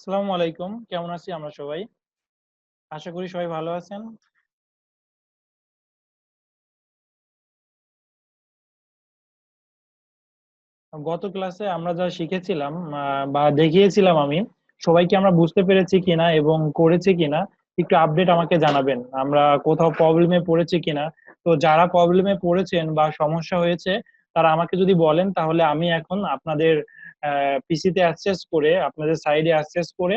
আসসালামু আলাইকুম। কেমন আছি আমরা সবাই? আশা করি সবাই ভালো আছেন। গত ক্লাসে আমরা যা শিখেছিলাম বা দেখিয়েছিলাম আমি, সবাইকে আমরা বুঝতে পেরেছি কিনা এবং করেছি কিনা একটু আপডেট আমাকে জানাবেন। আমরা কোথাও প্রবলেমে পড়েছি কিনা। তো যারা প্রবলেমে পড়েছেন বা সমস্যা হয়েছে তারা আমাকে যদি বলেন তাহলে আমি এখন আপনাদের পিসিতে অ্যাক্সেস করে আপনাদের সাইডে অ্যাক্সেস করে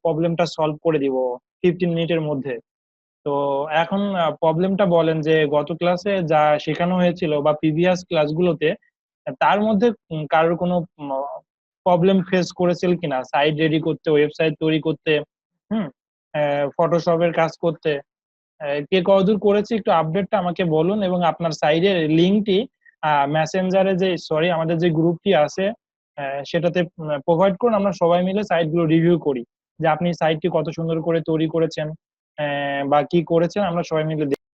প্রবলেমটা সলভ করে দিব 15 মিনিটের মধ্যে। তো এখন প্রবলেমটা বলেন যে গত ক্লাসে যা শেখানো হয়েছিল বা প্রিভিয়াস ক্লাসগুলোতে তার মধ্যে কারোর কোনো প্রবলেম ফেস করেছিল কিনা সাইট রেডি করতে, ওয়েবসাইট তৈরি করতে, হুম, ফটোশপের কাজ করতে, কে কতদূর করেছে একটু আপডেটটা আমাকে বলুন এবং আপনার সাইডের লিঙ্কটি মেসেঞ্জারে যে সরি আমাদের যে গ্রুপটি আছে সেটাতে প্রোভাইড করুন। আমরা সবাই মিলে সাইটগুলো রিভিউ করি যে আপনি সাইটটি কত সুন্দর করে তৈরি করেছেন বা কি করেছেন আমরা সবাই মিলে দেখি।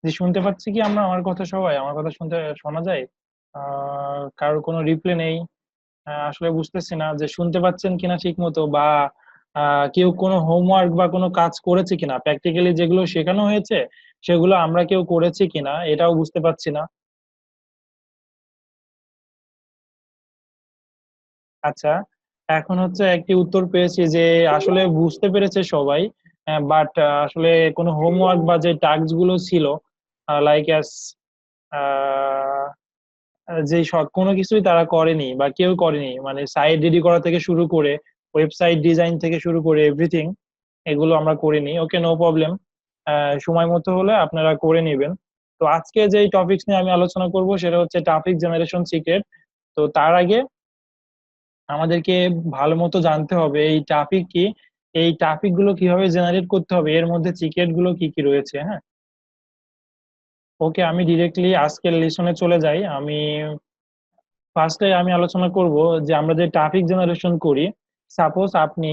যে শুনতে পাচ্ছি কি আমরা আমার কথা, সবাই আমার কথা শুনতে শোনা যায়? কারোর কোনো রিপ্লাই নেই। আসলে বুঝতেছি না যে শুনতে পাচ্ছেন কিনা ঠিক মতো বা কেউ কোনো হোমওয়ার্ক বা কোনো কাজ করেছে কিনা, প্র্যাকটিক্যালি যেগুলো শেখানো হয়েছে সেগুলো আমরা কেউ করেছি কিনা এটাও বুঝতে পারছি না। আচ্ছা, এখন হচ্ছে একটি উত্তর পেয়েছি যে আসলে বুঝতে পেরেছে সবাই, বাট আসলে কোনো হোমওয়ার্ক বা যে টাস্ক গুলো ছিল লাইক অ্যাস যে কোনো কিছুই তারা করেনি বা কেউ করেনি, মানে সাইট রেডি করা থেকে শুরু করে ওয়েবসাইট ডিজাইন থেকে শুরু করে এভরিথিং এগুলো আমরা করিনি। ওকে, নো প্রবলেম। সময় মতো হলে আপনারা করে নেবেন। তো আজকে যে টপিকস নিয়ে আমি আলোচনা করব সেটা হচ্ছে ট্রাফিক জেনারেশন সিক্রেট। তো তার আগে আমাদেরকে ভালো মতো জানতে হবে এই ট্রাফিক কি, এই ট্রাফিক গুলো কিভাবে জেনারেট করতে হবে, এর মধ্যে সিক্রেট গুলো কি কি রয়েছে। হ্যাঁ, ওকে, আমি ডিরেক্টলি আজকের লিসনে চলে যাই। ফার্স্টে আমি আলোচনা করব যে আমরা যে ট্রাফিক জেনারেশন করি। সাপোজ আপনি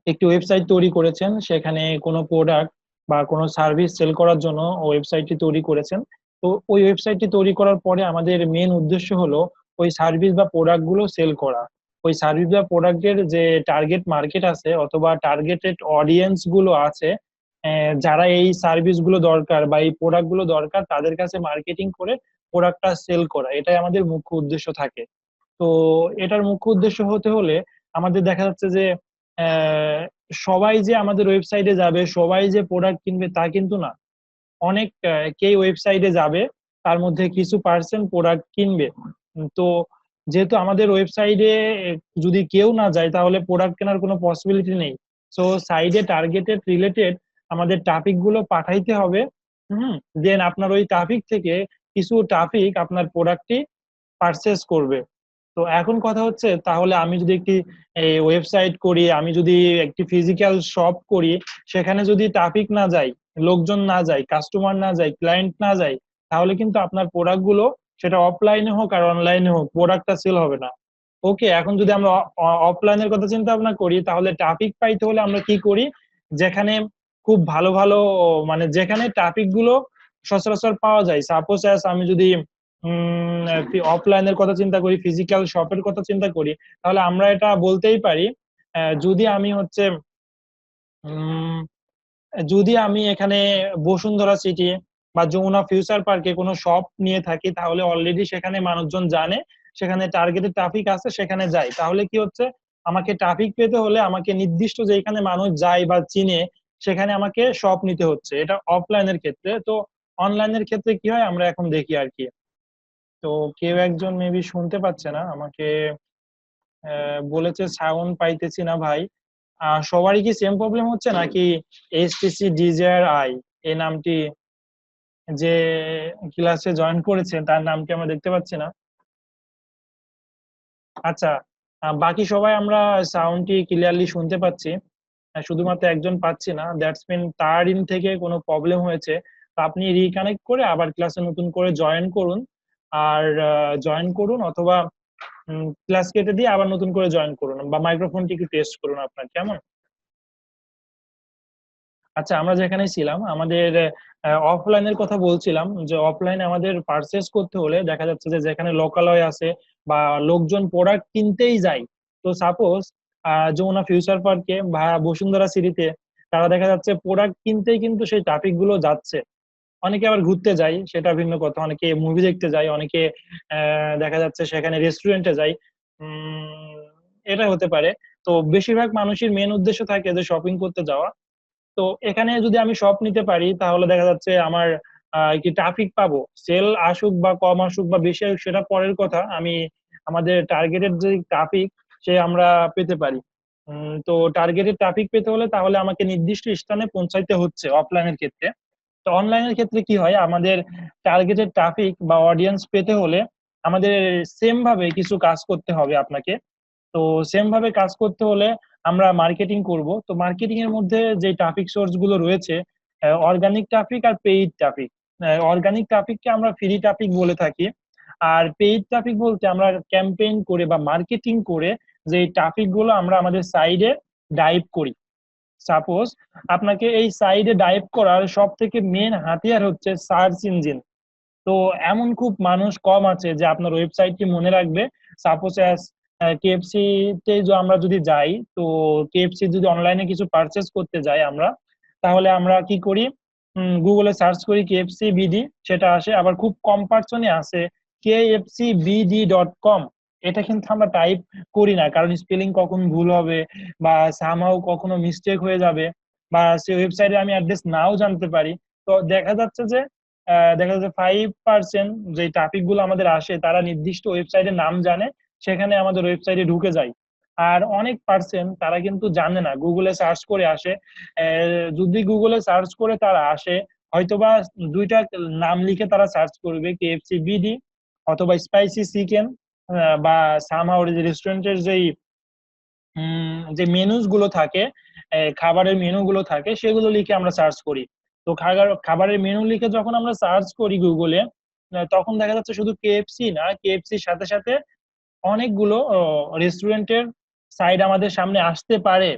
একটি ওয়েবসাইট তৈরি করেছেন, সেখানে কোনো প্রোডাক্ট বা কোনো সার্ভিস সেল করার জন্য ওয়েবসাইটটি তৈরি করেছেন। তো ওই ওয়েবসাইটটি তৈরি করার পরে আমাদের মেন উদ্দেশ্য হলো ওই সার্ভিস বা প্রোডাক্ট গুলো সেল করা। ওই সার্ভিস বা প্রোডাক্টের যে টার্গেট মার্কেট আছে অথবা টার্গেটেড অডিয়েন্স গুলো আছে, যারা এই সার্ভিস গুলো দরকার বা এই প্রোডাক্ট গুলো দরকার তাদের কাছে মার্কেটিং করে প্রোডাক্টটা সেল করা, এটাই আমাদের মুখ্য উদ্দেশ্য থাকে। তো এটার মুখ্য উদ্দেশ্য হতে হলে আমাদের দেখা যাচ্ছে যে আহ, সবাই যে আমাদের ওয়েবসাইটে যাবে, সবাই যে প্রোডাক্ট কিনবে তা কিন্তু না। অনেক কেই ওয়েবসাইটে যাবে, তার মধ্যে কিছু পার্সেন্ট প্রোডাক্ট কিনবে। তো যেহেতু আমাদের ওয়েবসাইটে যদি কেউ না যায় তাহলে প্রোডাক্ট কেনার কোনো পসিবিলিটি নেই। সো সাইডে টার্গেটেড রিলেটেড আমাদের ট্রাফিক গুলো পাঠাইতে হবে। দেন আপনার ওই ট্রাফিক থেকে কিছু ট্রাফিক আপনার প্রোডাক্টটি পারচেস করবে। তো এখন কথা হচ্ছে তাহলে আমি যদি একটি ওয়েবসাইট করি, আমি যদি একটি ফিজিক্যাল শপ করি, সেখানে যদি ট্রাফিক না যায়, লোকজন না যায়, কাস্টমার না যায়, ক্লায়েন্ট না যায়, তাহলে কিন্তু আপনার প্রোডাক্ট গুলো সেটা অফলাইনে হোক আর অনলাইনে হোক প্রোডাক্টটা সেল হবে না। ওকে, এখন যদি আমরা অফলাইনের কথা চিন্তা ভাবনা করি তাহলে ট্রাফিক পাইতে হলে আমরা কি করি, যেখানে খুব ভালো ভালো মানে যেখানে ট্রাফিক গুলো সচরাচর পাওয়া যায়। সাপোজ আমি যদি অফলাইনের কথা চিন্তা করি, ফিজিক্যাল শপের কথা চিন্তা করি, তাহলে আমরা এটা বলতেই পারি যদি আমি হচ্ছে উম যদি আমি এখানে বসুন্ধরা সিটি বা যমুনা ফিউচার পার্কে কোনো শপ নিয়ে থাকি তাহলে অলরেডি সেখানে মানুষজন জানে, সেখানে টার্গেটেড ট্রাফিক আছে, সেখানে যায়। তাহলে কি হচ্ছে, আমাকে ট্রাফিক পেতে হলে আমাকে নির্দিষ্ট যেখানে মানুষ যায় বা চিনে সেখানে আমাকে শপ নিতে হচ্ছে। এটা অফলাইনের ক্ষেত্রে। তো অনলাইনের ক্ষেত্রে কি হয় আমরা এখন দেখি আর কি। তো কেউ একজন মেবি শুনতে পাচ্ছে না আমাকে, বলেছে সাউন্ড পাইতেছি না ভাই। সবারই কি সেম প্রবলেম হচ্ছে নাকি এইচটিসি ডিজেআর আই এই নামটি যে ক্লাসে জয়েন করেছে তার নামটি আমরা দেখতে পাচ্ছি না? আচ্ছা, বাকি সবাই আমরা সাউন্ডটি ক্লিয়ারলি শুনতে পাচ্ছি। শুধুমাত্র একজন পাচ্ছি না, দ্যাটস মিন তার ইন থেকে কোনো প্রবলেম হয়েছে। তো আপনি রিকানেক্ট করে আবার ক্লাসে নতুন করে জয়েন করুন। আর জয়েন করুন অথবা ক্লাস কেটে দিয়ে আবার নতুন করে জয়েন করুন বা মাইক্রোফোনটি একটু টেস্ট করুন আপনার কেমন। আচ্ছা, আমরা যেখানে ছিলাম আমাদের অফলাইনের কথা বলছিলাম যে অফলাইনে আমাদের পারচেস করতে হলে দেখা যাচ্ছে যে যেখানে লোকালয় আছে বা লোকজন প্রোডাক্ট কিনতেই যায়। তো সাপোজ যমুনা ফিউচার পার্কে বা বসুন্ধরা সিটিতে তারা দেখা যাচ্ছে প্রোডাক্ট কিনতেই কিন্তু সেই ট্রাফিক গুলো যাচ্ছে। অনেকে আবার ঘুরতে যায়, সেটা ভিন্ন কথা, অনেকে মুভি দেখতে যায়, অনেকে দেখা যাচ্ছে সেখানে রেস্টুরেন্টে যায়। এটা হতে পারে। তো বেশিরভাগ মানুষের মেন উদ্দেশ্য থাকে যে শপিং করতে যাওয়া। তো এখানে যদি আমি সব নিতে পারি তাহলে দেখা যাচ্ছে আমার কি ট্রাফিক পাবো, সেল আসুক বা কম আসুক বা বেশি আসুক সেটা পরের কথা, আমি আমাদের টার্গেটেড যে ট্রাফিক সে আমরা পেতে পারি। তো টার্গেটেড ট্রাফিক পেতে হলে তাহলে আমাকে নির্দিষ্ট স্থানে পৌঁছাইতে হচ্ছে অফলাইনের ক্ষেত্রে। তো অনলাইনের ক্ষেত্রে কি হয়, আমাদের টার্গেটেড ট্রাফিক বা অডিয়েন্স পেতে হলে আমাদের সেম ভাবে কিছু কাজ করতে হবে আপনাকে। তো সেম ভাবে কাজ করতে হলে আমরা মার্কেটিং করব। তো মার্কেটিং এর মধ্যে যে ট্রাফিক সোর্স গুলো রয়েছে, অর্গানিক ট্রাফিক আর পেইড ট্রাফিক। অর্গানিক ট্রাফিককে আমরা ফ্রি ট্রাফিক বলে থাকি, আর পেইড ট্রাফিক বলতে আমরা ক্যাম্পেইন করে বা মার্কেটিং করে যে ট্রাফিক গুলো আমরা আমাদের সাইডে ডাইভ করি। সাপোজ আপনাকে এই সাইডে ডাইভ করার সব থেকে মেন হাতিয়ার হচ্ছে সার্চ ইঞ্জিন। তো এমন খুব মানুষ কম আছে যে আপনার ওয়েবসাইটটি মনে রাখবে। সাপোজ অ্যাজ কেএফসি তে আমরা যদি যাই, তো কেএফসি যদি অনলাইনে কিছু পারচেস করতে যাই আমরা, তাহলে আমরা কি করি, গুগলে সার্চ করি কেএফসি বিডি, সেটা আসে। আবার খুব কম পার্সনই আছে kfcbd.com, এটা কিন্তু আমরা টাইপ করি না, কারণ স্পেলিং কখন ভুল হবে বা সামহাউ কখনো মিস্টেক হয়ে যাবে, বা সেই ওয়েবসাইটে আমি অ্যাড্রেস নাও জানতে পারি। তো দেখা যাচ্ছে 5% যে ট্রাফিক গুলো আমাদের আসে তারা নির্দিষ্ট ওয়েবসাইটের নাম জানে, সেখানে আমাদের ওয়েবসাইটে ঢুকে যায়। আর অনেক পার্সেন্ট তারা কিন্তু জানে না, গুগলে সার্চ করে আসে। যদি গুগলে সার্চ করে তারা আসে, হয়তোবা দুইটা নাম লিখে তারা সার্চ করবে, কেএফসি বিডি অথবা স্পাইসি চিকেন, বা সামহাউ যে রেস্টুরেন্টের যে মেনুস গুলো থাকে, খাবারের মেনু গুলো থাকে, সেগুলো লিখে আমরা সার্চ করি। তো খাবারের মেনু লিখে যখন আমরা সার্চ করি গুগলে, তখন দেখা যাচ্ছে শুধু কেএফসি না, কেএফসির সাথে সাথে অনেকগুলো রেস্টুরেন্টের সাইড আমাদের সামনে আসতে পারে।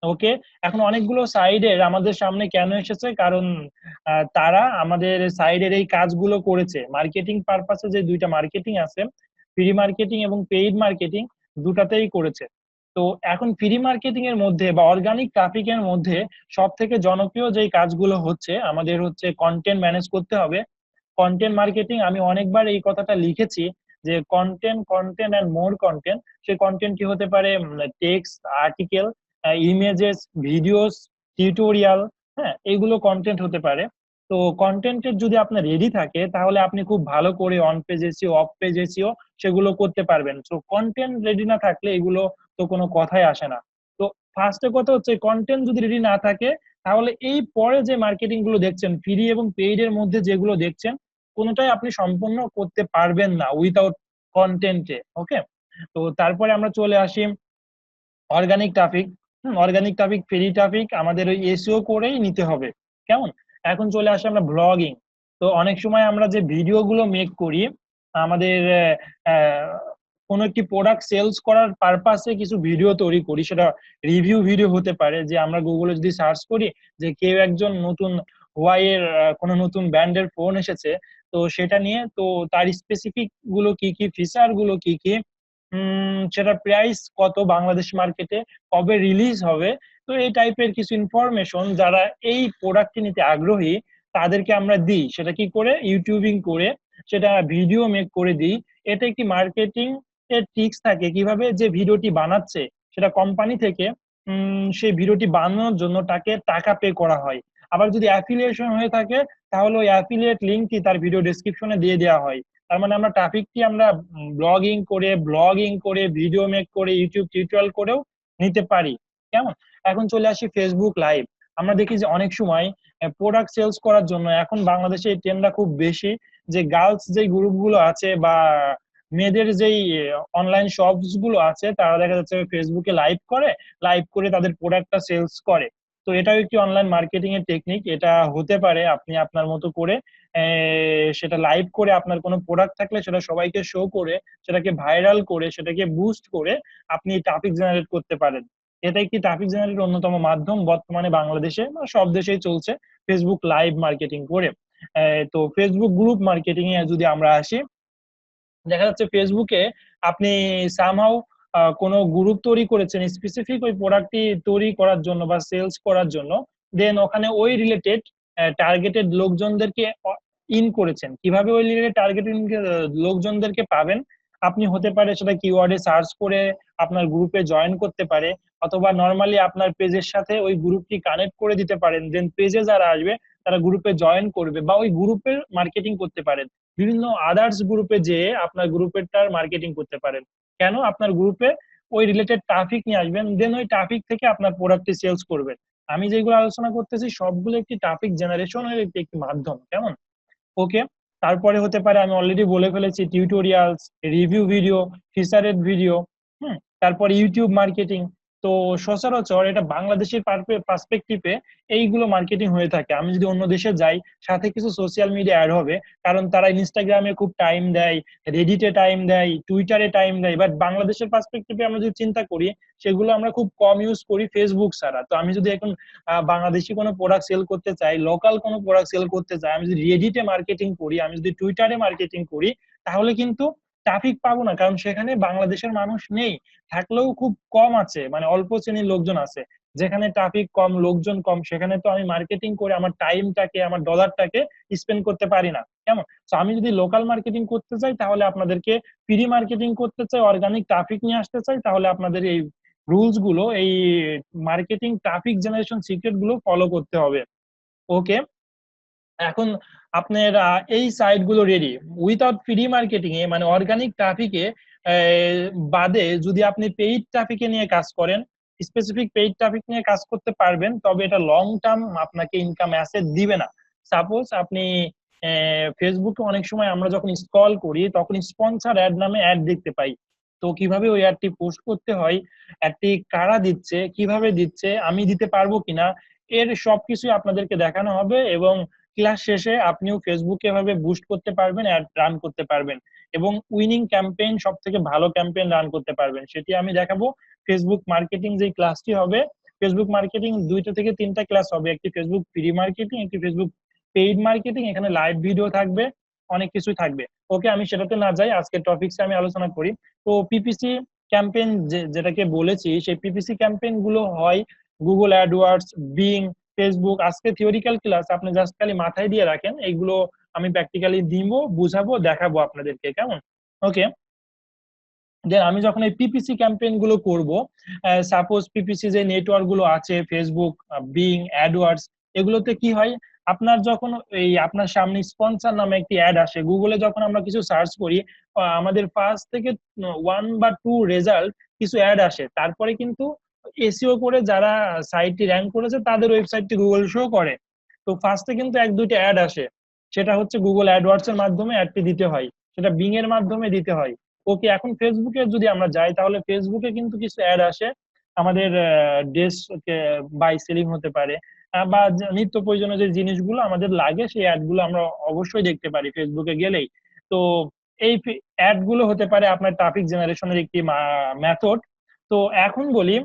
ওকে, এখন অনেকগুলো সাইডের আমাদের সামনে কেন এসেছে, কারণ তারা আমাদের সাইডের এই কাজগুলো করেছে। মার্কেটিং পারপাসে যে দুইটা মার্কেটিং আছে, ফ্রি মার্কেটিং এবং পেইড মার্কেটিং, দুটাতেই করেছে। তো এখন ফ্রি মার্কেটিং এর মধ্যে বা অর্গানিক ট্রাফিক এর মধ্যে সব থেকে জনপ্রিয় যে কাজগুলো হচ্ছে, আমাদের হচ্ছে কন্টেন্ট ম্যানেজ করতে হবে। কন্টেন্ট মার্কেটিং, আমি অনেকবার এই কথাটা লিখেছি যে content, content and more content. সেই কন্টেন্টটি হতে পারে text, article, images, videos, tutorial, হ্যাঁ, এইগুলো কন্টেন্ট হতে পারে। তো কন্টেন্টের যদি আপনার রেডি থাকে তাহলে আপনি খুব ভালো করে on page SEO, of page SEO সেগুলো করতে পারবেন। তো কন্টেন্ট রেডি না থাকলে এগুলো তো কোনো কথাই আসে না। তো ফার্স্টে কথা হচ্ছে কন্টেন্ট যদি রেডি না থাকে, তাহলে এই পরে যে মার্কেটিং গুলো দেখছেন, ফ্রি এবং পেইড এর মধ্যে যেগুলো দেখছেন, কোনোটাই আপনি সম্পূর্ণ করতে পারবেন না উইথাউট কন্টেন্টে। ওকে, তো তারপরে আমরা চলে আসি organic traffic. Organic traffic, free traffic আমাদের ওই এসইও করেই নিতে হবে। কেমন? এখন চলে আসে আমরা ব্লগিং। তো অনেক সময় আমরা যে ভিডিও গুলো মেক করি, আমাদের কোনো একটি প্রোডাক্ট সেলস করার পারপাসে কিছু ভিডিও তৈরি করি, সেটা রিভিউ ভিডিও হতে পারে। যে আমরা গুগলে যদি সার্চ করি যে কেউ একজন নতুন ওয়াই এর কোনো নতুন ব্র্যান্ডের ফোন এসেছে, তো সেটা নিয়ে, তো তার স্পেসিফিক গুলো কি কি, ফিচার গুলো কি কি, সেটার প্রাইস কত বাংলাদেশ মার্কেটে, কবে রিলিজ হবে। তো এই টাইপের কিছু ইনফরমেশন যারা এই প্রোডাক্টটি নিতে আগ্রহী তাদেরকে আমরা দিই। সেটা কি করে, ইউটিউবিং করে সেটা ভিডিও মেক করে দিই। এটা একটি মার্কেটিং এর ট্রিক্স থাকে, কিভাবে যে ভিডিওটি বানাচ্ছে সেটা কোম্পানি থেকে সেই ভিডিওটি বানানোর জন্য তাকে টাকা পে করা হয়। আবার যদি অ্যাফিলিয়েশন হয়ে থাকে, তাহলে ওই অ্যাফিলিয়েট লিঙ্কটি তার ভিডিও ডেসক্রিপশনে দিয়ে দেওয়া হয়। তার মানে আমরা ট্রাফিকটি আমরা ব্লগিং করে ভিডিও মেক করে ইউটিউব টিউটোরিয়াল করেও নিতে পারি। কেমন? এখন চলে আসি ফেসবুক লাইভ। আমরা দেখি যে অনেক সময় প্রোডাক্ট সেলস করার জন্য এখন বাংলাদেশে এই ট্রেন্ডটা খুব বেশি, যে গার্লস যে গ্রুপ গুলো আছে বা মেয়েদের যেই অনলাইন শপস গুলো আছে, তারা দেখা যাচ্ছে ফেসবুকে লাইভ করে তাদের প্রোডাক্টটা সেলস করে। তো এটাও একটি অনলাইন মার্কেটিং এর টেকনিক। এটা হতে পারে আপনি আপনার মতো করে সেটা লাইভ করে আপনার কোনো প্রোডাক্ট থাকলে সেটা সবাইকে শো করে, সেটাকে ভাইরাল করে, সেটাকে বুস্ট করে আপনি ট্রাফিক জেনারেট করতে পারেন। এটা একটি ট্রাফিক জেনারেটের অন্যতম মাধ্যম, বর্তমানে বাংলাদেশে বা সব দেশেই চলছে, ফেসবুক লাইভ মার্কেটিং করে। তো ফেসবুক গ্রুপ মার্কেটিং এ যদি আমরা আসি, দেখা যাচ্ছে ফেসবুকে আপনি সামহাউ কোনো গ্রুপ তৈরি করেছেন স্পেসিফিক ওই প্রোডাক্টটি তৈরি করার জন্য বা সেলস করার জন্য, দেন ওখানে ওই রিলেটেড টার্গেটেড লোকজনদেরকে ইন করেছেন। কিভাবে ওই রিলেটেড টার্গেটেড লোকজনদেরকে পাবেন? আপনি হতে পারে সেটা কিওয়ার্ডে সার্চ করে আপনার গ্রুপে জয়েন করতে পারে, অথবা নর্মালি আপনার পেজের সাথে ওই গ্রুপটি কানেক্ট করে দিতে পারেন, দেন পেজে যারা আসবে তারা গ্রুপে জয়েন করবে, বা ওই গ্রুপের মার্কেটিং করতে পারেন। বিভিন্ন আদার্স গ্রুপে যেয়ে আপনার গ্রুপেরটার মার্কেটিং করতে পারেন। কেন? আপনার গ্রুপে ওই রিলেটেড ট্রাফিক নিয়ে আসবেন, দেন ওই ট্রাফিক থেকে আপনার প্রোডাক্টটি সেলস করবেন। আমি যেগুলো আলোচনা করতেছি সবগুলো একটি ট্রাফিক জেনারেশনের একটি মাধ্যম। কেমন? ওকে। তারপরে হতে পারে, আমি অলরেডি বলে ফেলেছি, টিউটোরিয়ালস, রিভিউ ভিডিও, ফিচারেড ভিডিও, তারপর ইউটিউব মার্কেটিং। তো সচরাচর এটা বাংলাদেশের পার্সপেক্টিভে এইগুলো মার্কেটিং হয়ে থাকে। আমি যদি অন্য দেশে যাই, সাথে কিছু সোশ্যাল মিডিয়া অ্যাড হবে, কারণ তারা ইনস্টাগ্রামে খুব টাইম দেয়, রেডিটে টাইম দেয়, টুইটারে টাইম দেয়। বাট বাংলাদেশের পার্সপেক্টিভে আমরা যদি চিন্তা করি, সেগুলো আমরা খুব কম ইউজ করি ফেসবুক ছাড়া। তো আমি যদি এখন বাংলাদেশি কোনো প্রোডাক্ট সেল করতে চাই, লোকাল কোনো প্রোডাক্ট সেল করতে চাই, আমি যদি রেডিটে মার্কেটিং করি, আমি যদি টুইটারে মার্কেটিং করি, তাহলে কিন্তু ট্রাফিক পাবো না, কারণ সেখানে বাংলাদেশের মানুষ নেই, থাকলেও খুব কম আছে, মানে অল্প শ্রেণীর লোকজন আছে। যেখানে ট্রাফিক কম, লোকজন কম, সেখানে তো আমি মার্কেটিং করে আমার টাইমটাকে, আমার ডলারটাকে স্পেন্ড করতে পারি না। কেমন? তো আমি যদি লোকাল মার্কেটিং করতে চাই, তাহলে আপনাদেরকে ফ্রি মার্কেটিং করতে চাই, অর্গানিক ট্রাফিক নিয়ে আসতে চাই, তাহলে আপনাদের এই রুলস গুলো, এই মার্কেটিং ট্রাফিক জেনারেশন সিক্রেট গুলো ফলো করতে হবে। ওকে। এখন আপনার এই সাইট গুলো রেডি, উইথাউট ফ্রি মার্কেটিং এ, মানে অর্গানিক ট্রাফিকে বাদে যদি আপনি পেইড ট্রাফিকে নিয়ে কাজ করেন, স্পেসিফিক পেইড ট্রাফিক নিয়ে কাজ করতে পারবেন, তবে এটা লং টার্ম আপনাকে ইনকাম অ্যাসেট দিবে না। সাপোজ আপনি ফেসবুকে অনেক সময় আমরা যখন স্ক্রল করি, তখন স্পন্সর অ্যাড নামে অ্যাড দেখতে পাই। তো কিভাবে ওই অ্যাডটি পোস্ট করতে হয়, অ্যাডটি কারা দিচ্ছে, কিভাবে দিচ্ছে, আমি দিতে পারবো কিনা, এর সবকিছুই আপনাদেরকে দেখানো হবে। এবং ক্লাস শেষে আপনিও ফেসবুকে এভাবে বুস্ট করতে পারবেন, অ্যাড রান করতে পারবেন, এবং উইনিং ক্যাম্পেইন, সব থেকে ভালো ক্যাম্পেইন রান করতে পারবেন, সেটি আমি দেখাবো। ফেসবুক মার্কেটিং যে ক্লাসটি হবে, ফেসবুক মার্কেটিং 2টা থেকে 3টা ক্লাস হবে, একটি ফেসবুক ফ্রি মার্কেটিং, একটি ফেসবুক পেইড মার্কেটিং, এখানে লাইভ ভিডিও থাকবে, অনেক কিছুই থাকবে। ওকে, আমি সেটাতে না যাই, আজকে টপিকসে আমি আলোচনা করি। তো পিপিসি ক্যাম্পেইন যেটাকে বলেছি, সেই পিপিসি ক্যাম্পেইন গুলো হয় গুগল অ্যাডওয়ার্ডস, বিং, ফেসবুক। আজকে থিওরিক্যাল ক্লাস, আপনি জাস্ট খালি মাথায় দিয়ে রাখেন, এইগুলো আমি প্র্যাকটিক্যালি দিব, বুঝাবো, দেখাবো আপনাদেরকে। কেমন? ওকে। দেন আমি যখন এই পিপিসি ক্যাম্পেইন গুলো করব, সাপোজ পিপিসি যে নেটওয়ার্ক গুলো আছে, ফেসবুক, বিং, অ্যাডওয়ার্ডস, এগুলোতে কি হয়, আপনার যখন এই আপনার সামনে স্পন্সর নামে একটি অ্যাড আসে, গুগলে যখন আমরা কিছু সার্চ করি, আমাদের ফার্স্ট থেকে 1 বা 2 রেজাল্ট কিছু অ্যাড আসে, তারপরে কিন্তু এসইও করে যারা সাইটটি র্যাঙ্ক করেছে তাদের ওয়েবসাইটটি গুগল শো করে। তো ফার্স্টে কিন্তু 1-2টা অ্যাড আসে, সেটা হচ্ছে গুগল অ্যাডওয়ার্ডস এর মাধ্যমে অ্যাডটি দিতে হয়, সেটা বিং এর মাধ্যমে দিতে হয়। ওকে, এখন ফেসবুকে যদি আমরা যাই, তাহলে ফেসবুকে কিন্তু কিছু অ্যাড আসে, আমাদের ড্রেস বাই সেলিং হতে পারে, বা নিত্য প্রয়োজনীয় যে জিনিসগুলো আমাদের লাগে, সেই অ্যাড গুলো আমরা অবশ্যই দেখতে পারি ফেসবুকে গেলেই। তো এই অ্যাড গুলো হতে পারে আপনার ট্রাফিক জেনারেশনের একটি মেথড। তো এখন বলি,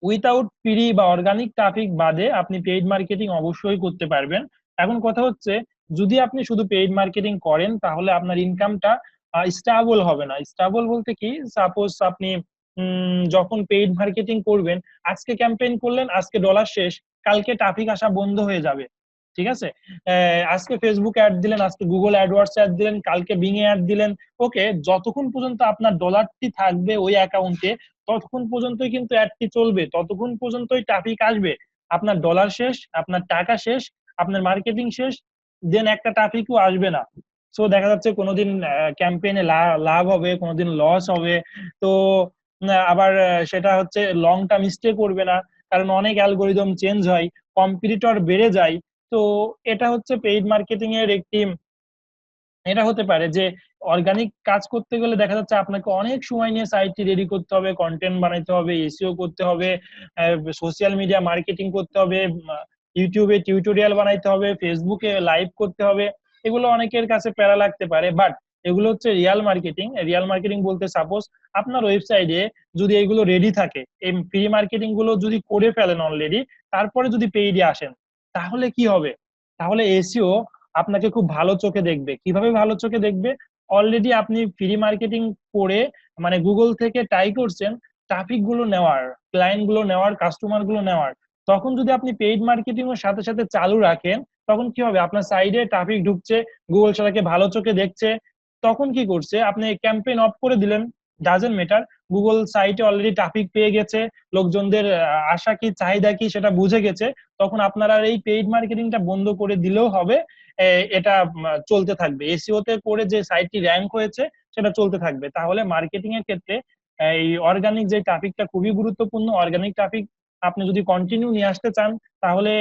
উইথাউট ফ্রি বা অর্গানিক ট্রাফিক বাদে আপনি পেইড মার্কেটিং অবশ্যই করতে পারবেন। এখন কথা হচ্ছে, যদি আপনি শুধু পেইড মার্কেটিং করেন, তাহলে আপনার ইনকামটা স্টেবল হবে না। স্টেবল বলতে কি, সাপোজ আপনি যখন পেইড মার্কেটিং করবেন, আজকে ক্যাম্পেইন করলেন, আজকে ডলার শেষ, কালকে ট্রাফিক আসা বন্ধ হয়ে যাবে। ঠিক আছে? আজকে ফেসবুক অ্যাড দিলেন, আজকে গুগল অ্যাডওয়ার্ডস অ্যাড দিলেন, কালকে বিং এ অ্যাড দিলেন। ওকে, যতক্ষণ পর্যন্ত আপনার ডলারটি থাকবে ওই অ্যাকাউন্টে, ততক্ষণ পর্যন্তই কিন্তু অ্যাডটি চলবে, ততক্ষণ পর্যন্তই ট্রাফিক আসবে। আপনার ডলার শেষ, আপনার টাকা শেষ, আপনার মার্কেটিং শেষ, দেন একটা ট্রাফিকও আসবে না। সো দেখা যাচ্ছে কোনোদিন ক্যাম্পেইনে লাভ হবে, কোনোদিন লস হবে। তো আবার সেটা হচ্ছে লং টার্ম স্টে করবে না, কারণ অনেক অ্যালগোরিদম চেঞ্জ হয়, কম্পিটিটর বেড়ে যায়। তো এটা হচ্ছে পেইড মার্কেটিং এর একটি, এটা হতে পারে যে অর্গানিক কাজ করতে গেলে দেখা যাচ্ছে আপনাকে অনেক সময় নিয়ে সাইটটি রেডি করতে হবে, কন্টেন্ট বানাইতে হবে, এসইও করতে হবে, সোশ্যাল মিডিয়া মার্কেটিং করতে হবে, ইউটিউবে টিউটোরিয়াল বানাইতে হবে, ফেসবুকে লাইভ করতে হবে। এগুলো অনেকের কাছে প্যারা লাগতে পারে, বাট এগুলো হচ্ছে রিয়াল মার্কেটিং। রিয়াল মার্কেটিং বলতে সাপোজ আপনার ওয়েবসাইটে যদি এগুলো রেডি থাকে, এই ফ্রি মার্কেটিং গুলো যদি করে ফেলেন অলরেডি, তারপরে যদি পেইডে আসেন, তাহলে কি হবে? তাহলে এসইও আপনাকে খুব ভালো চোখে দেখবে। কিভাবে ভালো চোখে দেখবে? অলরেডি আপনি ফ্রি মার্কেটিং করে মানে গুগল থেকে ট্রাই করছেন ট্রাফিক গুলো নেওয়ার, ক্লায়েন্ট গুলো নেওয়ার, কাস্টমার গুলো নেওয়ার, তখন যদি আপনি পেইড মার্কেটিং এর সাথে সাথে চালু রাখেন, তখন কি হবে, আপনার সাইডে ট্রাফিক ঢুকছে, গুগল সেটাকে ভালো চোখে দেখছে, তখন কি করছে, আপনি ক্যাম্পেইন অফ করে দিলেন, ডাজেন্ট ম্যাটার, গুগল সাইটে অলরেডি ট্রাফিক পেয়ে গেছে, লোকজনদের আশা কি চাহিদা কি সেটা বুঝে গেছে, তখন আপনারা এই পেইড মার্কেটিংটা বন্ধ করে দিলেও হবে, এটা চলতে থাকবে, এসইও তে করে যে সাইটটি র্যাঙ্ক হয়েছে সেটা চলতে থাকবে। তাহলে মার্কেটিং এর ক্ষেত্রে এই অর্গানিক যে ট্রাফিকটা খুবই গুরুত্বপূর্ণ, অর্গানিক ট্রাফিক আপনি যদি কন্টিনিউ নিয়ে আসতে চান, তাহলে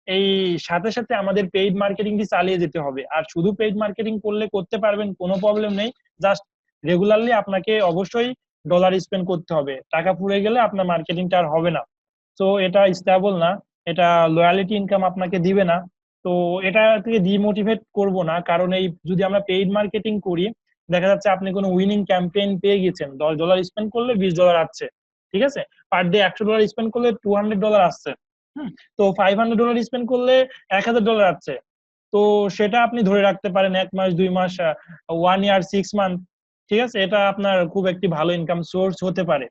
এই সাথে সাথে আমাদের পেইড মার্কেটিংটি চালিয়ে যেতে হবে। আর শুধু পেইড মার্কেটিং করলে করতে পারবেন, কোনো প্রবলেম নেই, জাস্ট রেগুলারলি আপনাকে অবশ্যই ডলার স্পেন্ড করতে হবে, টাকা পুড়ে গেলে আপনার মার্কেটিংটা আর হবে না। তো এটা স্টেবল না, এটা লয়ালিটি ইনকাম আপনাকে দিবে না। তো এটা থেকে ডিমোটিভেট করব না, কারণ এই যদি আমরা পেইড মার্কেটিং করি, দেখা যাচ্ছে আপনি কোনো উইনিং ক্যাম্পেইন পেয়ে গেছেন, $10 স্পেন্ড করলে $20 আসছে, ঠিক আছে, পার ডে $100 স্পেন্ড করলে $200 আসছে, তো $500 স্পেন্ড করলে $1000 আসছে। তো সেটা আপনি ধরে রাখতে পারেন 1 মাস 2 মাস, 1 ইয়ার 6 মান্থ, ঠিক আছে, এটা আপনার খুব একটি ভালো ইনকাম সোর্স হতে পারে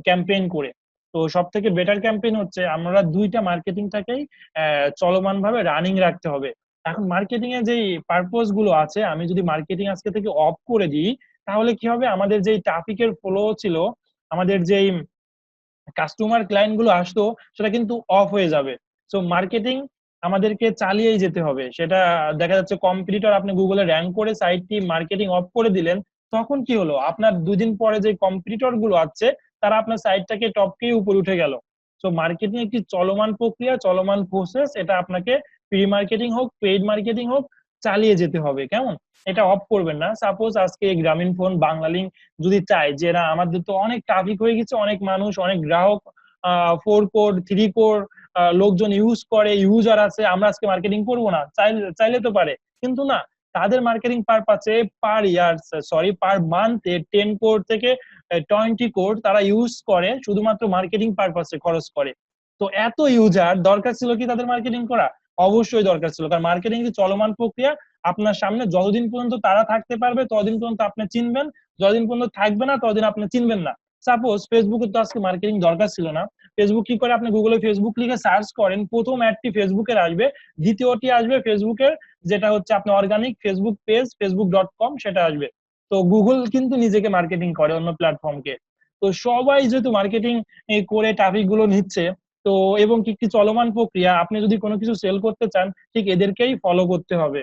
ক্যাম্পেইন করে। তো সব থেকে বেটার ক্যাম্পেইন হচ্ছে আমরা দুইটা মার্কেটিংটাকেই চলমান ভাবে রানিং রাখতে হবে। এখন মার্কেটিং এর যেই পারপোজ গুলো আছে, আমি যদি মার্কেটিং আজকে থেকে অফ করে দিই, তাহলে কি হবে, আমাদের যেই ট্রাফিকের ফ্লো ছিল, আমাদের যেই কাস্টমার ক্লায়েন্ট গুলো আসতো, সেটা কিন্তু অফ হয়ে যাবে। সো মার্কেটিং আমাদেরকে চালিয়েই যেতে হবে। সেটা দেখা যাচ্ছে কম্পিটিটর আপনি গুগলে র্যাঙ্ক করে সাইটটি মার্কেটিং অফ করে দিলেন, তখন কি হলো, আপনার 2 দিন পরে যে কম্পিটিটর গুলো আছে তারা আপনার সাইটটাকে টপকেই উপরে উঠে গেল। সো মার্কেটিং একটি চলমান প্রক্রিয়া, চলমান প্রসেস, এটা আপনাকে প্রি মার্কেটিং হোক পেইড মার্কেটিং হোক চালিয়ে যেতে হবে, কেমন, এটা অফ করবেন না। সাপোজ আজকে গ্রামীণ ফোন, বাংলালিংক যদি চায় যে না আমাদের তো অনেক ট্রাফিক হয়ে গেছে, অনেক মানুষ, অনেক গ্রাহক, 4 কোর 3 কোর লোকজন ইউজ করে, ইউজার আছে, আমরা আজকে মার্কেটিং করব না, চাইলে তো পারে, কিন্তু না, তাদের মার্কেটিং পারপাসে পার ইয়ার, সরি পার মান্থে 10 কোর থেকে 20 কোর তারা ইউজ করে, শুধুমাত্র মার্কেটিং পারপাসে খরচ করে। তো এত ইউজার দরকার ছিল কি তাদের মার্কেটিং করা? অবশ্যই দরকার ছিল, কারণ মার্কেটিং কি চলমান প্রক্রিয়া, আপনার সামনে যতদিন পর্যন্ত তারা থাকতে পারবে ততদিন পর্যন্ত আপনি চিনবেন, যতদিন পর্যন্ত থাকবে না ততদিন আপনি চিনবেন না। সাপোজ ফেসবুকের তো আজকে মার্কেটিং দরকার ছিল না, ফেসবুক কি করে, আপনি গুগলে ফেসবুক লিখে সার্চ করেন, প্রথম অ্যাডটি ফেসবুকের আসবে, দ্বিতীয়টি আসবে ফেসবুকের যেটা হচ্ছে আপনি অর্গানিক ফেসবুক পেজ facebook.com সেটা আসবে। তো গুগল কিন্তু নিজেকে মার্কেটিং করে অন্য প্ল্যাটফর্মকে। তো সবাই যেহেতু মার্কেটিং করে ট্রাফিক গুলো নিচ্ছে, তো এবং কি একটি চলমান প্রক্রিয়া, আপনি যদি কোনো কিছু সেল করতে চান ঠিক এদেরকেই ফলো করতে হবে।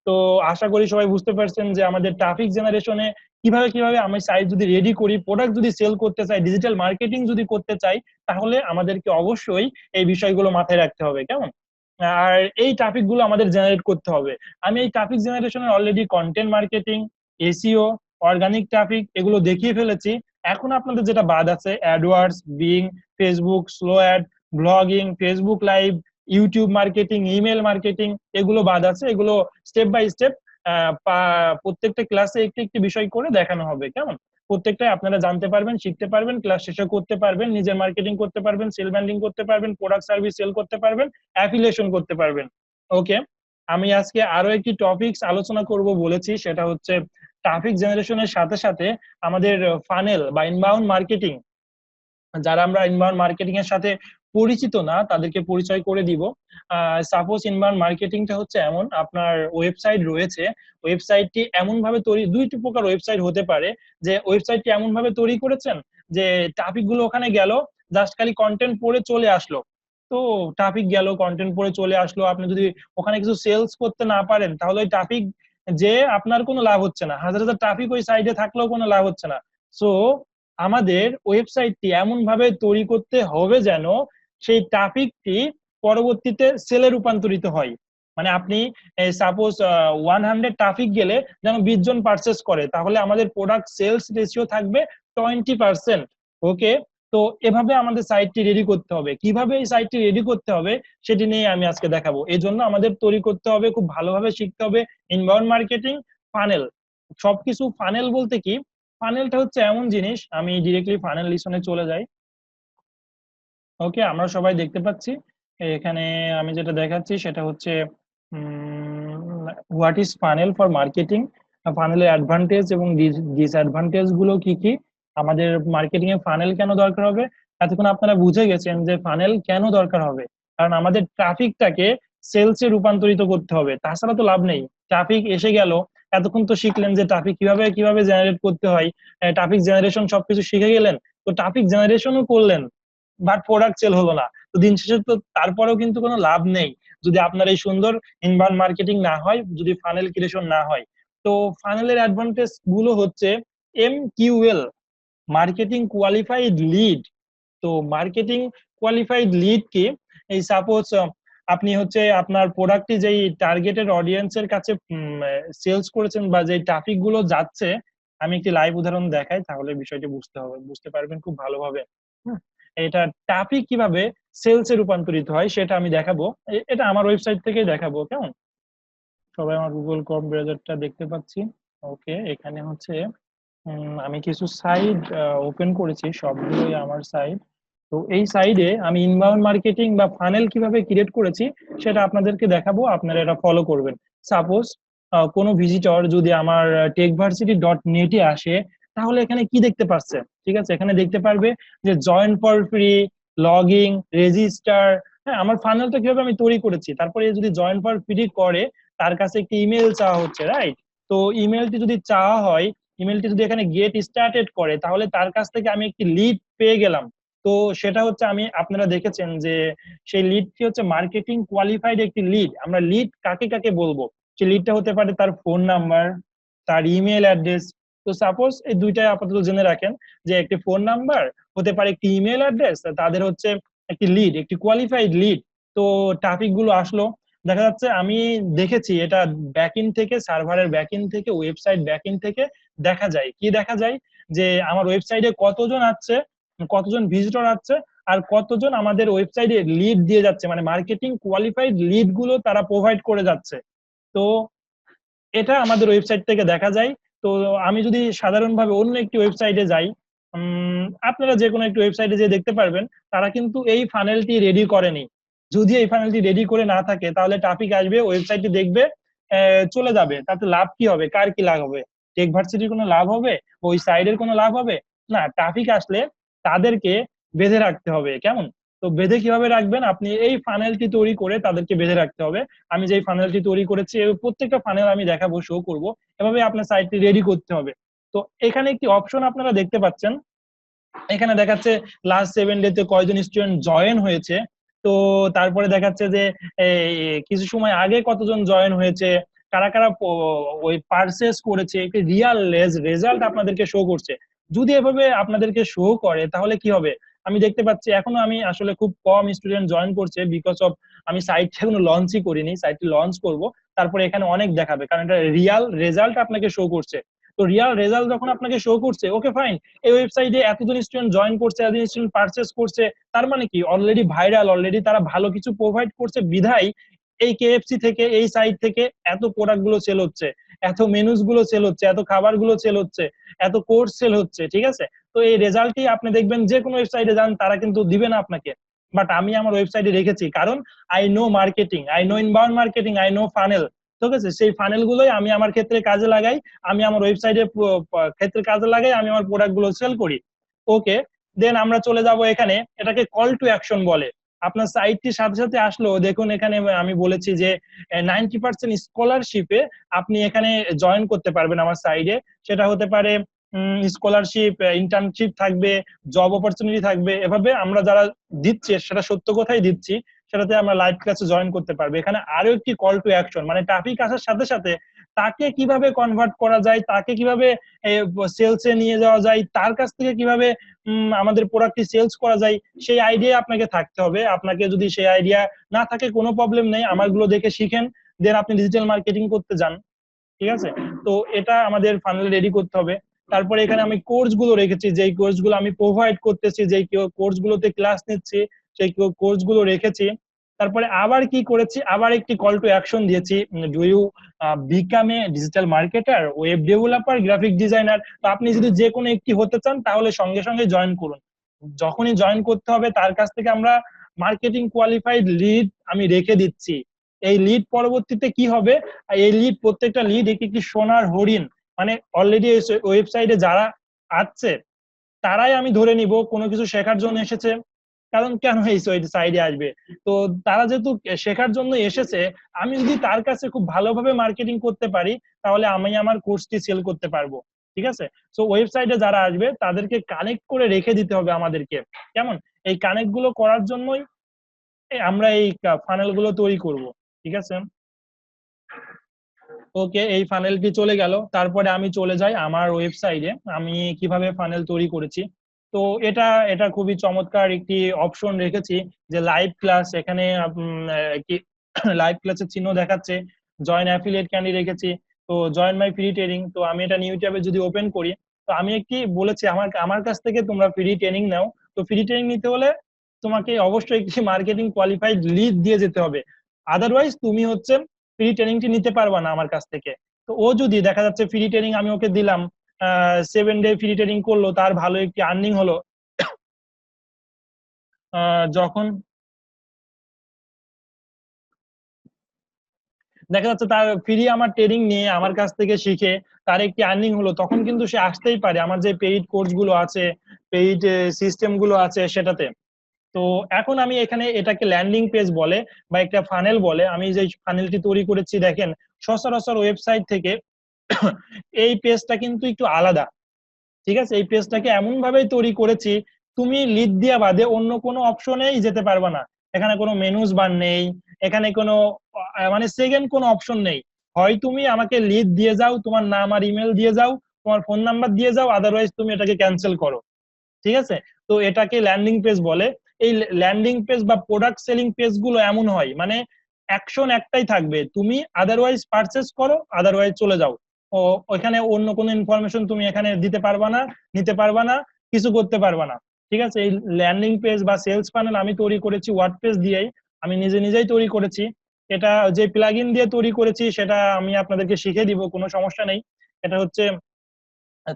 তো আশা করি সবাই বুঝতে পারছেন যে আমাদের ট্রাফিক জেনারেশনে কিভাবে কিভাবে আমি সাইট যদি রেডি করি, প্রোডাক্ট যদি সেল করতে চাই, ডিজিটাল মার্কেটিং যদি করতে চাই, তাহলে আমাদেরকে অবশ্যই এই বিষয়গুলো মাথায় রাখতে হবে, কেমন, আর এই ট্রাফিক গুলো আমাদের জেনারেট করতে হবে। আমি এই ট্রাফিক জেনারেশনের already content marketing, SEO, organic traffic এগুলো দেখিয়ে ফেলেছি। এখন আপনাদের যেটা বাদ আছে AdWords, Bing, Facebook slow ad, blogging, Facebook live, YouTube marketing, email marketing, এগুলো বাদ আছে, এগুলো স্টেপ বাই স্টেপ প্রত্যেকটা ক্লাসে একটি একটি বিষয় করে দেখানো হবে, কেমন, প্রত্যেকটাই আপনারা জানতে পারবেন, শিখতে পারবেন, ক্লাস শেষে করতে পারবেন, নিজের মার্কেটিং করতে পারবেন, সেল ব্র্যান্ডিং করতে পারবেন, প্রোডাক্ট সার্ভিস সেল করতে পারবেন, অ্যাফিলিয়েশন করতে পারবেন। ওকে, আমি আজকে আরো একটি টপিকস আলোচনা করব বলেছি, সেটা হচ্ছে ট্রাফিক জেনারেশনের সাথে সাথে আমাদের ফানেল বা ইনবাউন্ড মার্কেটিং, যারা আমরা ইনবাউন্ড মার্কেটিং এর সাথে পরিচিত না তাদেরকে পরিচয় করে দিব। সাপোজ ইনবাউন্ড মার্কেটিংটা হচ্ছে এমন, আপনার ওয়েবসাইট রয়েছে, ওয়েবসাইটটি এমন ভাবে তৈরি, দুইটি প্রকার ওয়েবসাইট হতে পারে, যে ওয়েবসাইটটি এমন ভাবে তৈরি করেছেন যে ট্রাফিক গুলো ওখানে গেল, জাস্ট খালি কন্টেন্ট পড়ে চলে আসলো, তো ট্রাফিক গেল, কন্টেন্ট পড়ে চলে আসলো, আপনি যদি ওখানে কিছু সেলস করতে না পারেন, তাহলে ওই ট্রাফিক যে আপনার কোনো লাভ হচ্ছে না, হাজার হাজার ট্রাফিক ওই সাইডে থাকলেও কোনো লাভ হচ্ছে না। সো আমাদের ওয়েবসাইটটি এমন ভাবে তৈরি করতে হবে যেন সেই ট্রাফিকটি পরবর্তীতে সেলে রূপান্তরিত হয়। মানে আপনি সাপোজ 100 ট্রাফিক গেলে যেন 20 জন পারচেস করে, তাহলে আমাদের প্রোডাক্ট সেলস রেশিও থাকবে 20%। ওকে, তো এভাবে আমাদের সাইটটি রেডি করতে হবে। কিভাবে এই সাইটটি রেডি করতে হবে সেটি নিয়ে আমি আজকে দেখাবো। এই জন্য আমাদের তৈরি করতে হবে, খুব ভালোভাবে শিখতে হবে ইনবাউন্ড মার্কেটিং, ফানেল, সবকিছু। ফানেল বলতে কি, ফানেলটা হচ্ছে এমন জিনিস, আমি ডিরেক্টলি ফানেল লিসনে চলে যাই। ওকে, আমরা সবাই দেখতে পাচ্ছি এখানে, আমি যেটা দেখাচ্ছি সেটা হচ্ছে what is funnel for marketing. ফানেলের অ্যাডভান্টেজ এবং ডিসঅ্যাডভান্টেজ গুলো কি কি, আমাদের মার্কেটিং এ ফানেল কেন দরকার হবে। এতক্ষণ আপনারা বুঝে গেছেন যে ফানেল কেন দরকার হবে, কারণ আমাদের ট্রাফিকটাকে সেলসে রূপান্তরিত করতে হবে, তাছাড়া তো লাভ নেই। ট্রাফিক এসে গেল, এতক্ষণ তো শিখলেন যে ট্রাফিক কিভাবে কিভাবে জেনারেট করতে হয়, ট্রাফিক জেনারেশন সবকিছু শিখে গেলেন, তো ট্রাফিক জেনারেশনও করলেন, বাট প্রোডাক্ট সেল হলো না, তো দিন শেষে তো তারপরেও কিন্তু কোনো লাভ নেই যদি আপনার এই সুন্দর ইনবাউন্ড মার্কেটিং না হয়, যদি ফানেল ক্রিয়েশন না হয়। তো ফানেলের অ্যাডভান্টেজ গুলো হচ্ছে MQL, মার্কেটিং কোয়ালিফাইড লিড। তো মার্কেটিং কোয়ালিফাইড লিড কি, এই সাপোজ আপনি হচ্ছে আপনার প্রোডাক্টটি যেই টার্গেটেড অডিয়েন্সের কাছে সেলস করেছেন বা যেই ট্রাফিক গুলো যাচ্ছে, আমি একটি লাইভ উদাহরণ দেখাই তাহলে বিষয়টি বুঝতে পারবেন খুব ভালোভাবে। হুম, এটা ট্রাফিক কিভাবে সেলসে রূপান্তরিত হয় সেটা আমি দেখাবো, এটা আমার ওয়েবসাইট থেকেই দেখাবো, কেমন। সবাই আমার গুগল ক্রোম ব্রাউজারটা দেখতে পাচ্ছি। ওকে, এখানে হচ্ছে আমি কিছু সাইট ওপেন করেছি, সবগুলোই আমার সাইট। তো এই সাইডে আমি ইনবাউন্ড মার্কেটিং বা ফানেল কিভাবে ক্রিয়েট করেছি সেটা আপনাদেরকে দেখাবো, আপনারা এটা ফলো করবেন। সাপোজ কোনো ভিজিটর যদি আমার techvarsity.net-এ আসে, তাহলে এখানে কি দেখতে পাচ্ছে, ঠিক আছে, এখানে দেখতে পারবে যে join for free, login, register. হ্যাঁ, আমার ফানেলটা কিভাবে আমি তৈরি করেছি, তারপরে যদি জয়েন ফর ফ্রি করে তার কাছে একটি ইমেল চাওয়া হচ্ছে, রাইট। তো ইমেলটি যদি চাওয়া হয়, ইমেলটি যদি এখানে গেট স্টার্টেড করে, তাহলে তার কাছ থেকে আমি একটি লিড পেয়ে গেলাম। তো সেটা হচ্ছে, আমি আপনারা দেখেছেন যে সেই লিডটি হচ্ছে মার্কেটিং কোয়ালিফাইড একটি লিড। আমরা লিড কাকে কাকে বলবো, সেই লিডটা হতে পারে তার ফোন নাম্বার, তার ইমেল অ্যাড্রেস। তো সাপোজ এই দুইটাই আপাতত জেনে রাখেন, যে একটি ফোন নাম্বার হতে পারে, একটি ইমেল অ্যাড্রেস, তাদের হচ্ছে একটি লিড, একটি কোয়ালিফাইড লিড। তো ট্রাফিক গুলো আসলো, দেখা যাচ্ছে আমি দেখেছি এটা ব্যাকইন্ড থেকে, সার্ভারের ব্যাকইন্ড থেকে, ওয়েবসাইট ব্যাকইন্ড থেকে দেখা যায়, কি দেখা যায়, যে আমার ওয়েবসাইটে কতজন আছে, কতজন ভিজিটর আছে, আর কতজন আমাদের ওয়েবসাইটে লিড দিয়ে যাচ্ছে, মানে মার্কেটিং কোয়ালিফাইড লিড গুলো তারা প্রোভাইড করে যাচ্ছে। তো এটা আমাদের ওয়েবসাইট থেকে দেখা যায়। তো আমি যদি সাধারণভাবে অন্য একটি ওয়েবসাইটে যাই, আপনারা যে কোনো একটি ওয়েবসাইটে যে দেখতে পারবেন তারা কিন্তু এই ফানেলটি রেডি করেনি। যদি এই ফানেলটি রেডি করে না থাকে, তাহলে ট্রাফিক আসবে, ওয়েবসাইটটি দেখবে, চলে যাবে, তাতে লাভ কি হবে, কার কি লাভ হবে, টেকভার্সিটির কোনো লাভ হবে, ওই সাইডের কোনো লাভ হবে না। ট্রাফিক আসলে তাদেরকে বেঁধে রাখতে হবে, কেমন। তো বেঁধে কিভাবে রাখবেন, আপনি এই ফানেলটি তৈরি করে তাদেরকে বেঁধে রাখতে হবে। আমি যে ফানেলটি তৈরি করেছি, প্রত্যেকটা ফানেল আমি দেখাবো, শো করব, এভাবে আপনার সাইটটি রেডি করতে হবে। তো এখানে একটি অপশন আপনারা দেখতে পাচ্ছেন, এখানে দেখাচ্ছে লাস্ট 7 ডে তে কয়জন স্টুডেন্ট জয়েন হয়েছে। তো তারপরে দেখাচ্ছে যে কিছু সময় আগে কতজন জয়েন হয়েছে, কারা কারা ওই পারচেস করেছে, একটি রিয়াল রেজাল্ট আপনাদেরকে শো করছে। যদি এভাবে আপনাদেরকে শো করে তাহলে কি হবে, আমি দেখতে পাচ্ছি এখনো আমি আসলে খুব কম স্টুডেন্ট জয়েন করছে, বিকজ অফ আমি সাইটটা এখনো লঞ্চই করিনি, সাইটটি লঞ্চ করব, তারপরে এখানে অনেক দেখাবে, কারণ এটা রিয়াল রেজাল্ট আপনাকে শো করছে। তো রিয়াল রেজাল্ট যখন আপনাকে শো করছে, ওকে ফাইন, এই ওয়েবসাইটে এতজন স্টুডেন্ট জয়েন করছে, এতজন স্টুডেন্ট পারচেস করছে, তার মানে কি অলরেডি ভাইরাল, অলরেডি তারা ভালো কিছু প্রোভাইড করছে, বিধায় এই কেএফসি থেকে, এই সাইট থেকে এত প্রোডাক্ট গুলো সেল হচ্ছে, এত মেনুস গুলো সেল হচ্ছে, এত খাবার গুলো সেল হচ্ছে, এত কোর্স সেল হচ্ছে, ঠিক আছে। তো এই রেজাল্টই আপনি দেখবেন যে কোনো ওয়েবসাইটে যান তারা কিন্তু দিবে না আপনাকে, বাট আমি আমার ওয়েবসাইটে রেখেছি, কারণ I know marketing, I know inbound marketing, I know funnel. ঠিক আছে, সেই ফানেল গুলোই আমি আমার ক্ষেত্রে কাজে লাগাই, আমি আমার ওয়েবসাইটের ক্ষেত্রে কাজে লাগাই, আমি আমার প্রোডাক্ট গুলো সেল করি। ওকে, দেন আমরা চলে যাব এখানে, এটাকে কল টু অ্যাকশন বলে। আপনার সাইটটির সাথে সাথে আসলো, দেখুন এখানে আমি বলেছি যে 90% স্কলারশিপে আপনি এখানে জয়েন করতে পারবেন আমার সাইডে। সেটা হতে পারে স্কলারশিপ, ইন্টার্নশিপ থাকবে, জব অপরচুনিটি থাকবে, এভাবে আমরা যারা দিচ্ছে সেটা সত্য কথাই দিচ্ছি, সেটাতে আমরা লাইভ ক্লাসে জয়েন করতে পারবে। এখানে আরো একটি কল টু অ্যাকশন, মানে ট্রাফিক আসার সাথে সাথে তাকে কিভাবে কনভার্ট করা যায়, তাকে কিভাবে সেলসে নিয়ে যাওয়া যায়, তার কাছ থেকে কিভাবে আমাদের প্রোডাক্টটি সেলস করা যায়, সেই আইডিয়া আপনাকে থাকতে হবে। আপনাকে যদি সেই আইডিয়া না থাকে, কোনো প্রবলেম নেই, আমারগুলো দেখে শিখেন, দেন আপনি ডিজিটাল মার্কেটিং করতে যান, ঠিক আছে। তো এটা আমাদের ফাইনাল রেডি করতে হবে। তারপরে এখানে আমি কোর্স গুলো রেখেছি, যেই কোর্স গুলো আমি প্রোভাইড করতেছি, যেই কোর্স গুলোতে ক্লাস নিচ্ছি, সেই কোর্স গুলো রেখেছি। তারপরে আবার কি করেছি, আবার একটি কল টু অ্যাকশন দিয়েছি, do you become a digital marketer, web developer, graphic designer. তো আপনি যদি যে কোনো একটি হতে চান তাহলে সঙ্গে সঙ্গে জয়েন করুন। যখনই জয়েন করতে হবে তার কাছ থেকে আমরা মার্কেটিং কোয়ালিফাইড লিড আমি রেখে দিচ্ছি। এই লিড পরবর্তীতে কি হবে, এই লিড, প্রত্যেকটা লিড একটি একটি সোনার হরিণ, মানে অলরেডি ওয়েবসাইটে যারা আছে তারাই আমি ধরে নিব কোনো কিছু শেখার জন্য এসেছে। কারণ কেন এই সাইডে আসবে? তো তারা যেহেতু শেখার জন্য এসেছে, আমি যদি তার কাছে খুব ভালোভাবে মার্কেটিং করতে পারি, তাহলে আমি আমার কোর্সটি সেল করতে পারবো। ঠিক আছে? সো ওয়েবসাইটে যারা আসবে তাদেরকে কানেক্ট করে রেখে দিতে হবে আমাদেরকে। কেমন? এই কানেক্ট গুলো করার জন্যই আমরা এই ফানেল গুলো তৈরি করব। ঠিক আছে? ওকে, এই ফানেলটি চলে গেল। তারপরে আমি চলে যাই আমার ওয়েবসাইটে আমি কিভাবে ফানেল তৈরি করেছি। তো এটা এটা খুবই চমৎকার একটি অপশন রেখেছি যে লাইভ ক্লাস। এখানে কি লাইভ ক্লাসের চিহ্ন দেখাচ্ছে। জয়েন অ্যাফিলিয়েট ক্যান্ডি রেখেছি। তো জয়েন মাই ফ্রি ট্রেনিং। তো আমি এটা নিউ ট্যাবে যদি ওপেন করি, তো আমি একটি বলেছি আমার আমার কাছ থেকে তোমরা ফ্রি ট্রেনিং নাও। তো ফ্রি ট্রেনিং নিতে হলে তোমাকে অবশ্যই একটি মার্কেটিং কোয়ালিফাইড লিড দিয়ে যেতে হবে। আদারওয়াইজ তুমি হচ্ছে ফ্রি ট্রেনিংটি নিতে পারবা না আমার কাছ থেকে। তো ও যদি দেখা যাচ্ছে ফ্রি ট্রেনিং আমি ওকে দিলাম, 7 ডে ফ্রি ট্রেনিং করলো, তার ভালো একটি আর্নিং হলো। যখন দেখা যাচ্ছে তার ফ্রি আমার ট্রেনিং নিয়ে আমার কাছ থেকে শিখে তার একটি আর্নিং হলো, তখন কিন্তু সে আসতেই পারে আমার যে পেইড কোর্স গুলো আছে, পেইড সিস্টেম গুলো আছে সেটাতে। তো এখন আমি এখানে এটাকে ল্যান্ডিং পেজ বলে বা একটা ফানেল বলে। আমি যে ফানেলটি তৈরি করেছি দেখেন, সচরাচর ওয়েবসাইট থেকে এই পেজটা কিন্তু একটু আলাদা। ঠিক আছে? এই পেজটাকে এমন ভাবেই তৈরি করেছি, তুমি লিড দিয়া বাদে অন্য কোনো অপশনেই যেতে পারবা না। এখানে কোনো মেনুজ বার নেই, এখানে কোনো মানে সেকেন্ড কোনো অপশন নেই। হয় তুমি আমাকে লিড দিয়ে যাও, তোমার নাম আর ইমেল দিয়ে যাও, তোমার ফোন নাম্বার দিয়ে যাও, আদারওয়াইজ তুমি এটাকে ক্যান্সেল করো। ঠিক আছে? তো এটাকে ল্যান্ডিং পেজ বলে। এই ল্যান্ডিং পেজ বা প্রোডাক্ট সেলিং পেজ গুলো এমন হয়, মানে অ্যাকশন একটাই থাকবে, তুমি আদারওয়াইজ পারচেস করো, আদারওয়াইজ চলে যাও। ও ওখানে অন্য কোনো ইনফরমেশন তুমি এখানে দিতে পারবা না, নিতে পারবা না, কিছু করতে পারবা না। ঠিক আছে? এই ল্যান্ডিং পেজ বা সেলস প্যানেল আমি তৈরি করেছি ওয়ার্ডপ্রেস দিয়েই। আমি নিজে নিজেই তৈরি করেছি। এটা যে প্লাগইন দিয়ে তৈরি করেছি সেটা আমি আপনাদেরকে শিখে দিব, কোনো সমস্যা নেই। এটা হচ্ছে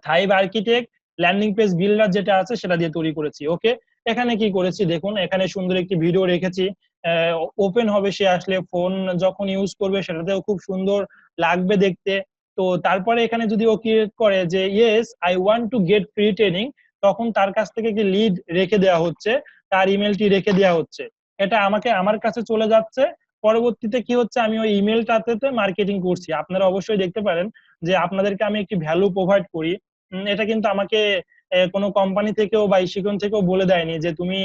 থাইভ আর্কিটেক্ট ল্যান্ডিং পেজ বিল্ডার যেটা আছে সেটা দিয়ে তৈরি করেছি। ওকে, এখানে কি করেছি দেখুন, এখানে সুন্দর একটি ভিডিও রেখেছি। ওপেন হবে, সে আসলে ফোন যখন ইউজ করবে সেটাতেও খুব সুন্দর লাগবে দেখতে। তো তারপরে এখানে যদি ও ক্রিয়েট করে যে yes I want to get free training, তখন তার কাছ থেকে একটি লিড রেখে দেওয়া হচ্ছে, তার ইমেলটি রেখে দেওয়া হচ্ছে। এটা আমাকে আমার কাছে চলে যাচ্ছে। পরবর্তীতে কি হচ্ছে, আমি ওই ইমেলটাতে মার্কেটিং করছি। আপনারা অবশ্যই দেখতে পারেন যে আপনাদেরকে আমি একটি ভ্যালু প্রোভাইড করি। এটা কিন্তু আমাকে কোনো কোম্পানি থেকেও বা ইশিকন থেকেও বলে দেয়নি যে তুমি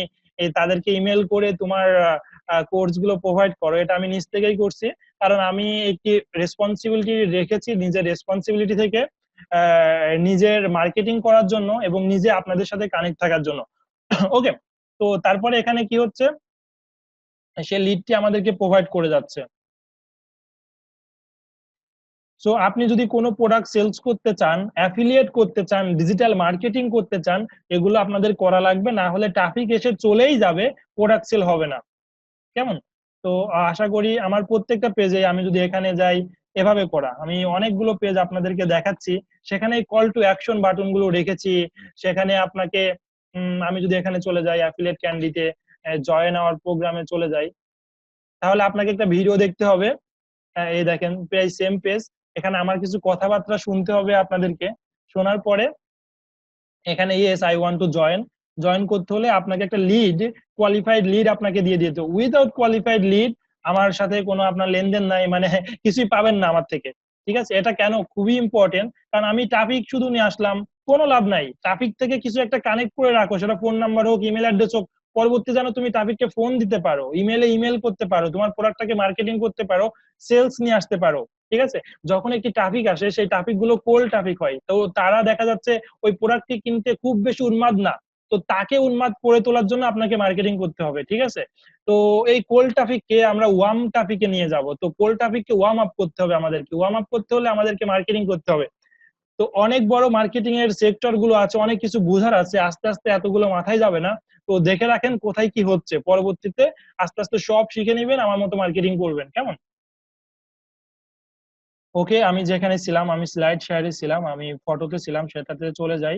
তাদেরকে ইমেল করে তোমার কোর্স গুলো প্রোভাইড করো। এটা আমি নিজ থেকেই করছি, কারণ আমি একটি রেসপন্সিবিলিটি রেখেছি নিজের রেসপন্সিবিলিটি থেকে, নিজের মার্কেটিং করার জন্য এবং নিজে আপনাদের সাথে কানেক্ট থাকার জন্য। ওকে, তো তারপরে এখানে কি হচ্ছে, সে লিডটি আমাদেরকে প্রোভাইড করে যাচ্ছে। সো আপনি যদি কোনো প্রোডাক্ট সেলস করতে চান, অ্যাফিলিয়েট করতে চান, ডিজিটাল মার্কেটিং করতে চান, এগুলো আপনাদের করা লাগবে, না হলে ট্রাফিক এসে চলেই যাবে, প্রোডাক্ট সেল হবে না। কেমন? তো আশা করি আমার প্রত্যেকটা পেজে আমি যদি এখানে যাই, এভাবে করা আমি অনেকগুলো পেজ আপনাদেরকে দেখাচ্ছি। সেখানে কল টু অ্যাকশন বাটন গুলো রেখেছি। সেখানে আপনাকে আমি যদি এখানে চলে যাই অ্যাফিলিয়েট ক্যান্ডিতে, জয়েন আওয়ার প্রোগ্রামে চলে যাই, তাহলে আপনাকে একটা ভিডিও দেখতে হবে। এই দেখেন প্রায় সেম পেজ। এখানে আমার কিছু কথাবার্তা শুনতে হবে আপনাদেরকে। শোনার পরে এখানে yes I want to join, join করতে হলে আপনাকে একটা লিড, কোয়ালিফাইড লিড আপনাকে দিয়ে দিতে। উইদাউট কোয়ালিফাইড লিড আমার সাথে কোনো আপনার লেনদেন নাই, মানে কিছুই পাবেন না আমার থেকে। ঠিক আছে? এটা কেন খুবই ইম্পর্টেন্ট, কারণ আমি ট্রাফিক শুধু নিয়ে আসলাম, কোনো লাভ নাই। ট্রাফিক থেকে কিছু একটা কানেক্ট করে রাখো, সেটা ফোন নাম্বার হোক, ইমেল অ্যাড্রেস হোক। পরবর্তী যেন তুমি ট্রাফিককে ফোন দিতে পারো, ইমেলে ইমেল করতে পারো, তোমার প্রোডাক্টটাকে মার্কেটিং করতে পারো, সেলস নিয়ে আসতে পারো। ঠিক আছে? যখন একটি ট্রাফিক আসে সেই ট্রাফিক গুলো কোল্ড ট্রাফিক হয়, তো তারা দেখা যাচ্ছে ওই প্রোডাক্টটি কিনতে খুব বেশি উন্মাদ না। তো তাকে উন্মাদ করে তোলার জন্য আপনাকে মার্কেটিং করতে হবে। ঠিক আছে? তো এই কোল্ড ট্রাফিককে আমরা ওয়ার্ম ট্রাফিকে নিয়ে যাব। তো কোল্ড ট্রাফিককে ওয়ার্ম আপ করতে হবে, আমাদেরকে ওয়ার্ম আপ করতে হলে আমাদেরকে মার্কেটিং করতে হবে। তো অনেক বড় মার্কেটিং এর সেক্টর গুলো আছে, অনেক কিছু বোঝার আছে, আস্তে আস্তে এতগুলো মাথায় যাবে না। তো দেখে রাখেন কোথায় কি হচ্ছে, পরবর্তীতে আস্তে আস্তে সব শিখে নেবেন, আমার মতো মার্কেটিং করবেন। কেমন? ওকে, আমি যেখানে ছিলাম, আমি স্লাইড শেয়ারে ছিলাম, আমি ফটোতে ছিলাম, সেটাতে চলে যাই।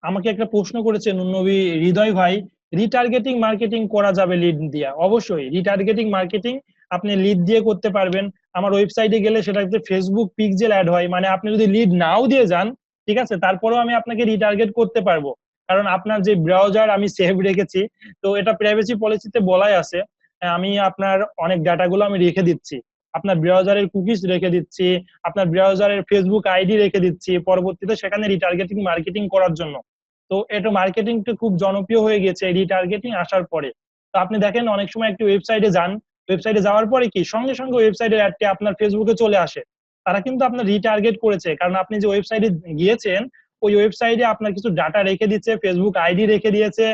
আমাকে একটা প্রশ্ন করেছেন নবী হৃদয় ভাই, রিটার্গেটিং মার্কেটিং করা যাবে লিড দিয়ে, অবশ্যই রিটার্গেটিং মার্কেটিং আপনি লিড দিয়ে করতে পারবেন। আমার ওয়েবসাইটে গেলে সেটাতে ফেসবুক পিক্সেল অ্যাড হয়, মানে আপনি যদি লিড নাও দিয়ে যান, ঠিক আছে, তারপরেও আমি আপনাকে রিটার্গেট করতে পারবো, কারণ আপনার যে ব্রাউজার আমি সেভ রেখেছি, তো এটা প্রাইভেসি পলিসিতে বলাই আছে। আমি আপনার অনেক ডাটাগুলো আমি রেখে দিচ্ছি, আপনার ব্রাউজারের কুকিজ রেখে দিচ্ছি, আপনার ব্রাউজারের ফেসবুক আইডি রেখে দিচ্ছি, পরবর্তীতে সেখানে রিটার্গেটিং মার্কেটিং করার জন্য। তো এটা মার্কেটিংটা খুব জনপ্রিয় হয়ে গেছে রিটার্গেটিং আসার পরে। তো আপনি দেখেন অনেক সময় একটি ওয়েবসাইটে যান, ওয়েবসাইটে যাওয়ার পরে কি সঙ্গে সঙ্গে ওয়েবসাইটের অ্যাডটি আপনার ফেসবুকে চলে আসে, তারা কিন্তু আপনার রিটার্গেট করেছে, কারণ আপনি যে ওয়েবসাইটে গিয়েছেন ওই ওয়েবসাইটে আপনার কিছু ডাটা রেখে দিচ্ছে, ফেসবুক আইডি রেখে দিয়েছে,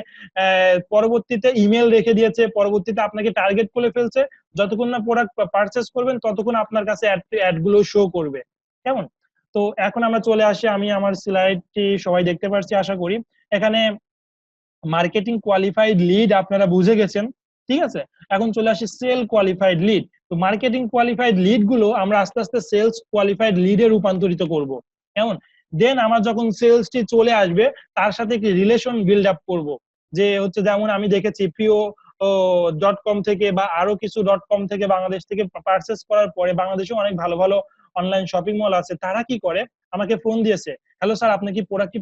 পরবর্তীতে ইমেল রেখে দিয়েছে, পরবর্তীতে আপনাকে টার্গেট করে ফেলছে। যতক্ষণ না প্রোডাক্ট পারচেস করবেন ততক্ষণ আপনার কাছে অ্যাড গুলো শো করবে, কেমন? তো এখন আমরা চলে আসি, আমি আমার স্লাইডটি সবাই দেখতে পাচ্ছি আশা করি। এখানে মার্কেটিং কোয়ালিফাইড লিড আপনারা বুঝে গেছেন, ঠিক আছে। এখন চলে আসি সেল কোয়ালিফাইড লিড। তো মার্কেটিং কোয়ালিফাইড লিড গুলো আমরা আস্তে আস্তে সেলস কোয়ালিফাইড লিডে রূপান্তরিত করব, কেমন? দেন আমার যখন সেলসটি চলে আসবে তার সাথে কি রিলেশন বিল্ড আপ করব, যে হচ্ছে যেমন আমি দেখেছি প্রিয় .com থেকে বা আরো কিছু .com থেকে বাংলাদেশ থেকে পারচেস করার পরে, বাংলাদেশে অনেক ভালো ভালো অনলাইন শপিং মল আছে, তারা কি করে আমাকে ফোন দিয়েছে, হ্যালো স্যার আপনি কি প্রোডাক্টটি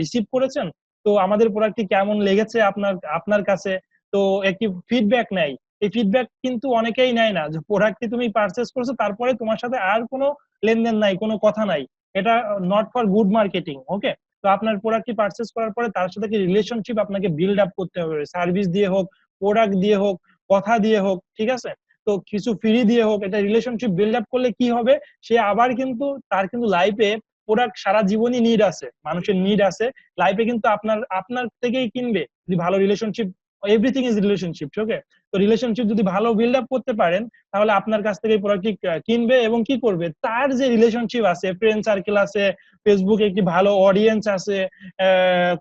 রিসিভ করেছেন, তো আমাদের প্রোডাক্টটি কেমন লেগেছে আপনার আপনার কাছে, তো একটি ফিডব্যাক নেয়। এই ফিডব্যাক কিন্তু অনেকেই নেয় না, যে প্রোডাক্টটি তুমি পারচেস করছো তারপরে তোমার সাথে আর কোনো লেনদেন নাই, কোনো কথা নাই, এটা নট ফর গুড মার্কেটিং, ওকে। তো আপনার প্রোডাক্টটি পারচেস করার পরে তার সাথে কি রিলেশনশিপ আপনাকে বিল্ড আপ করতে হবে, সার্ভিস দিয়ে হোক, প্রোডাক্ট দিয়ে হোক, কথা দিয়ে হোক, ঠিক আছে, তো কিছু ফ্রি দিয়ে হোক, এটা রিলেশনশিপ বিল্ড আপ করলে কি হবে, সে আবার কিন্তু তার কিন্তু লাইফে প্রোডাক্ট সারা জীবনই নিড আছে, মানুষের নিড আছে লাইফে, কিন্তু আপনার আপনার থেকেই কিনবে যদি ভালো রিলেশনশিপ, এভরিথিং ইজ রিলেশনশিপ, ওকে। তো রিলেশনশিপ যদি ভালো বিল্ড আপ করতে পারেন তাহলে আপনার কাছ থেকে প্রোডাক্টটি কিনবে, এবং কি করবে, তার যে রিলেশনশিপ আছে, ফ্রেন্ড সার্কেল আছে, ফেসবুকে একটি ভালো অডিয়েন্স আছে,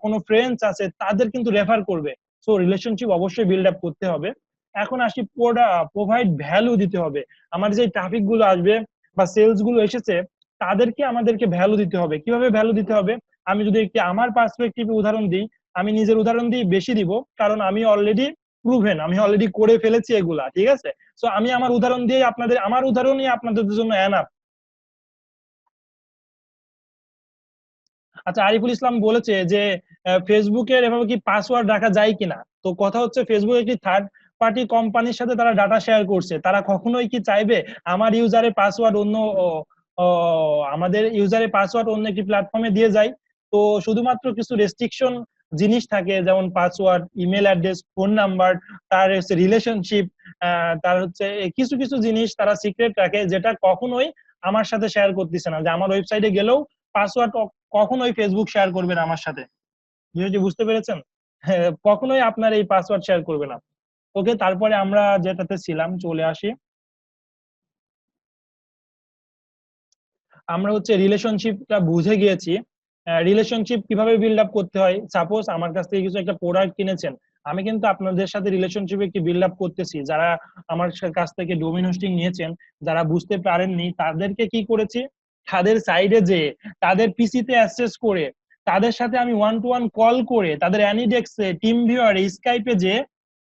কোনো ফ্রেন্ডস আছে, তাদের কিন্তু রেফার করবে। সো রিলেশনশিপ অবশ্যই বিল্ড আপ করতে হবে। এখন আসি প্রোভাইড ভ্যালু দিতে হবে। আমার যে ট্রাফিক গুলো আসবে বা সেলস গুলো এসেছে তাদেরকে আমাদেরকে ভ্যালু দিতে হবে। কিভাবে ভ্যালু দিতে হবে, আমি যদি একটি আমার পার্সপেক্টিভে উদাহরণ দিই, আমি নিজের উদাহরণ দিই বেশি দিব, কারণ আমি অলরেডি প্রুভেন, আমি অলরেডি করে ফেলেছি এগুলা, ঠিক আছে। সো আমি আমার উদাহরণ দিয়ে আপনাদের, আমার উদাহরণই আপনাদের জন্য এনাফ। আচ্ছা, আরিফুল ইসলাম বলেছে যে ফেসবুকের এভাবে কি পাসওয়ার্ড রাখা যায় কিনা। তো কথা হচ্ছে ফেসবুক একটি থার্ড পার্টি কোম্পানির সাথে তারা ডাটা শেয়ার করছে, তারা কখনোই কি চাইবে আমার ইউজারের পাসওয়ার্ড অন্য আমাদের ইউজারের পাসওয়ার্ড অন্য একটি প্ল্যাটফর্মে দিয়ে যায়। তো শুধুমাত্র কিছু রেস্ট্রিকশন জিনিস থাকে, যেমন password, email address, phone number, তার হচ্ছে রিলেশনশিপ, তার হচ্ছে কিছু কিছু জিনিস তারা সিক্রেট রাখে, যেটা কখনোই আমার সাথে শেয়ার করতেছে না, যে আমার ওয়েবসাইটে গেলেও পাসওয়ার্ড কখনোই ফেসবুক শেয়ার করবে না আমার সাথে। বিষয়টি বুঝতে পেরেছেন? হ্যাঁ, কখনোই আপনার এই পাসওয়ার্ড শেয়ার করবে না, ওকে। তারপরে আমরা যেটাতে ছিলাম চলে আসি, আমরা হচ্ছে রিলেশনশিপটা বুঝে গিয়েছি। রিলেশনশিপ কিভাবে বিল্ড আপ করতে হয়, সাপোজ আমার কাছ থেকে কিছু একটা প্রোডাক্ট কিনেছেন, আমি কিন্তু আপনাদের সাথে রিলেশনশিপ একটি বিল্ড আপ করতেছি। যারা আমার কাছ থেকে ডোমেইন হোস্টিং নিয়েছেন, যারা বুঝতে পারেননি, তাদেরকে কি করেছি, তাদের সাইডে যে তাদের পিসিতে অ্যাক্সেস করে, তাদের সাথে আমি ওয়ান টু ওয়ান কল করে, তাদের অ্যানিডেক্সে, টিম ভিউয়ারে, স্কাইপে যে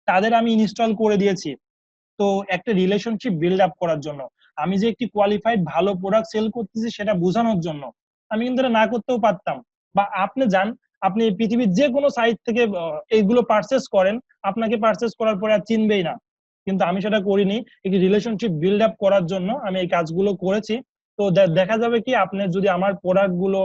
তাদের আমি ইনস্টল করে দিয়েছি। তো একটা রিলেশনশিপ বিল্ড আপ করার জন্য, আমি যে একটি কোয়ালিফাইড ভালো প্রোডাক্ট সেল করতেছি সেটা বোঝানোর জন্য, আমি কিন্তু এটা না করতেও পারতাম। বা আপনি যান, আপনি পৃথিবীর যে কোনো সাইট থেকে এইগুলো পারচেস করেন, আপনাকে পারচেস করার পরে আর চিনবেই না, কিন্তু আমি সেটা করিনি। একটি রিলেশনশিপ বিল্ড আপ করার জন্য আমি এই কাজগুলো করেছি। তো দেখা যাবে কি, আপনি যদি আমার প্রোডাক্ট গুলো,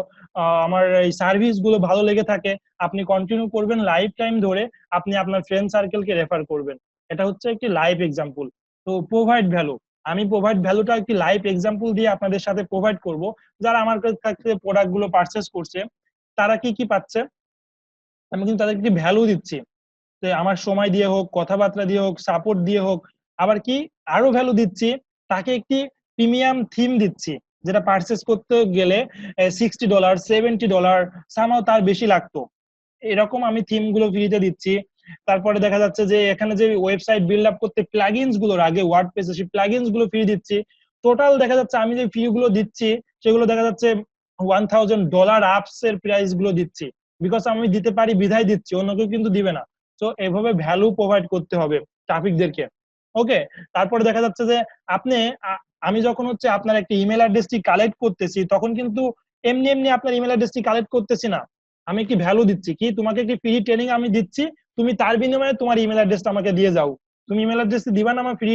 আমার এই সার্ভিস গুলো ভালো লেগে থাকে, আপনি কন্টিনিউ করবেন লাইফ টাইম ধরে, আপনি আপনার ফ্রেন্ড সার্কেলকে রেফার করবেন। এটা হচ্ছে একটি লাইভ এক্সাম্পল। তো প্রোভাইড ভ্যালু, আমি প্রোভাইড ভ্যালুটা একটি লাইভ এক্সাম্পল দিয়ে আপনাদের সাথে প্রোভাইড করব। যারা আমার কাছ থেকে প্রোডাক্ট গুলো পারচেস করছে তারা কি কি পাচ্ছে, আমি কিন্তু তাদেরকে একটি ভ্যালু দিচ্ছি, যে আমার সময় দিয়ে হোক, কথাবার্তা দিয়ে হোক, সাপোর্ট দিয়ে হোক। আবার কি আরো ভ্যালু দিচ্ছি, তাকে একটি প্রিমিয়াম থিম দিচ্ছি, যেটা পারচেস করতে গেলে $60, $70 সামাও তার বেশি লাগতো, এরকম আমি থিম গুলো ফ্রিতে দিচ্ছি। তারপরে দেখা যাচ্ছে যে এখানে যে ওয়েবসাইট বিল্ড আপ করতে প্লাগইনস গুলো আগে ওয়ার্ডপ্রেসে, সেই প্লাগইনস গুলো ফ্রি দিচ্ছি। টোটাল দেখা যাচ্ছে আমি যে ফি গুলো দিচ্ছি সেগুলো দেখা যাচ্ছে $1000 আপস এর প্রাইস গুলো দিচ্ছি, বিকজ আমি দিতে পারি বিধায় দিচ্ছি, অন্য কেউ কিন্তু দিবে না। তো এভাবে ভ্যালু প্রোভাইড করতে হবে ট্রাফিকদেরকে। ওকে, তারপরে দেখা যাচ্ছে যে আপনি আমি যখন হচ্ছে আপনার একটা ইমেল অ্যাড্রেসটি কালেক্ট করতেছি, তখন কিন্তু এমনি এমনি আপনার ইমেল অ্যাড্রেসটি কালেক্ট করতেছি না। আমি একটি ভ্যালু দিচ্ছি, কি তোমাকে একটি ফ্রি ট্রেনিং আমি দিচ্ছি, তুমি তার বিনিময়ে তোমার ইমেল অ্যাড্রেসটা আমাকে দিয়ে যাও। তুমি ইমেল অ্যাড্রেস দিবা না, আমার ফ্রি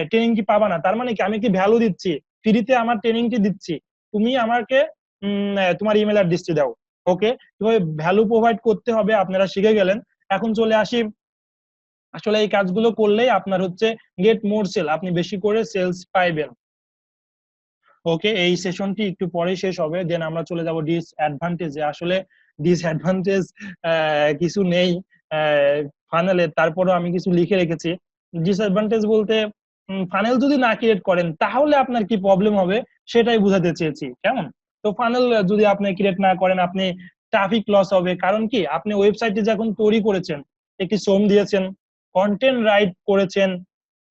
ট্রেনিং কি পাবা না। তার মানে কি, আমি কি ভ্যালু দিচ্ছি, ফ্রিতে আমার ট্রেনিংটি দিচ্ছি, তুমি আমাকে তোমার ইমেল অ্যাড্রেসটি দাও। ওকে, কিভাবে ভ্যালু প্রোভাইড করতে হবে আপনারা শিখে গেলেন। এখন চলে আসি, আসলে এই কাজগুলো করলেই আপনার হচ্ছে গেট মোর সেল, আপনি বেশি করে সেলস পাইবেন। ওকে, এই সেশনটি একটু পরে শেষ হবে, দেন আমরা চলে যাব ডিসঅ্যাডভান্টেজে। আসলে ডিসঅ্যাডভান্টেজ কিছু নেই ফানেলে, তারপরও আমি কিছু লিখে রেখেছি। ডিসঅ্যাডভান্টেজ বলতে ফানেল যদি না ক্রিয়েট করেন তাহলে আপনার কি প্রবলেম হবে সেটাই বুঝাতে চেয়েছি, কেমন? তো ফানেল যদি আপনি ক্রিয়েট না করেন, আপনি ট্রাফিক লস হবে। কারণ কি, আপনি ওয়েবসাইটে যখন তৈরি করেছেন, একটি শ্রম দিয়েছেন, কন্টেন্ট রাইট করেছেন,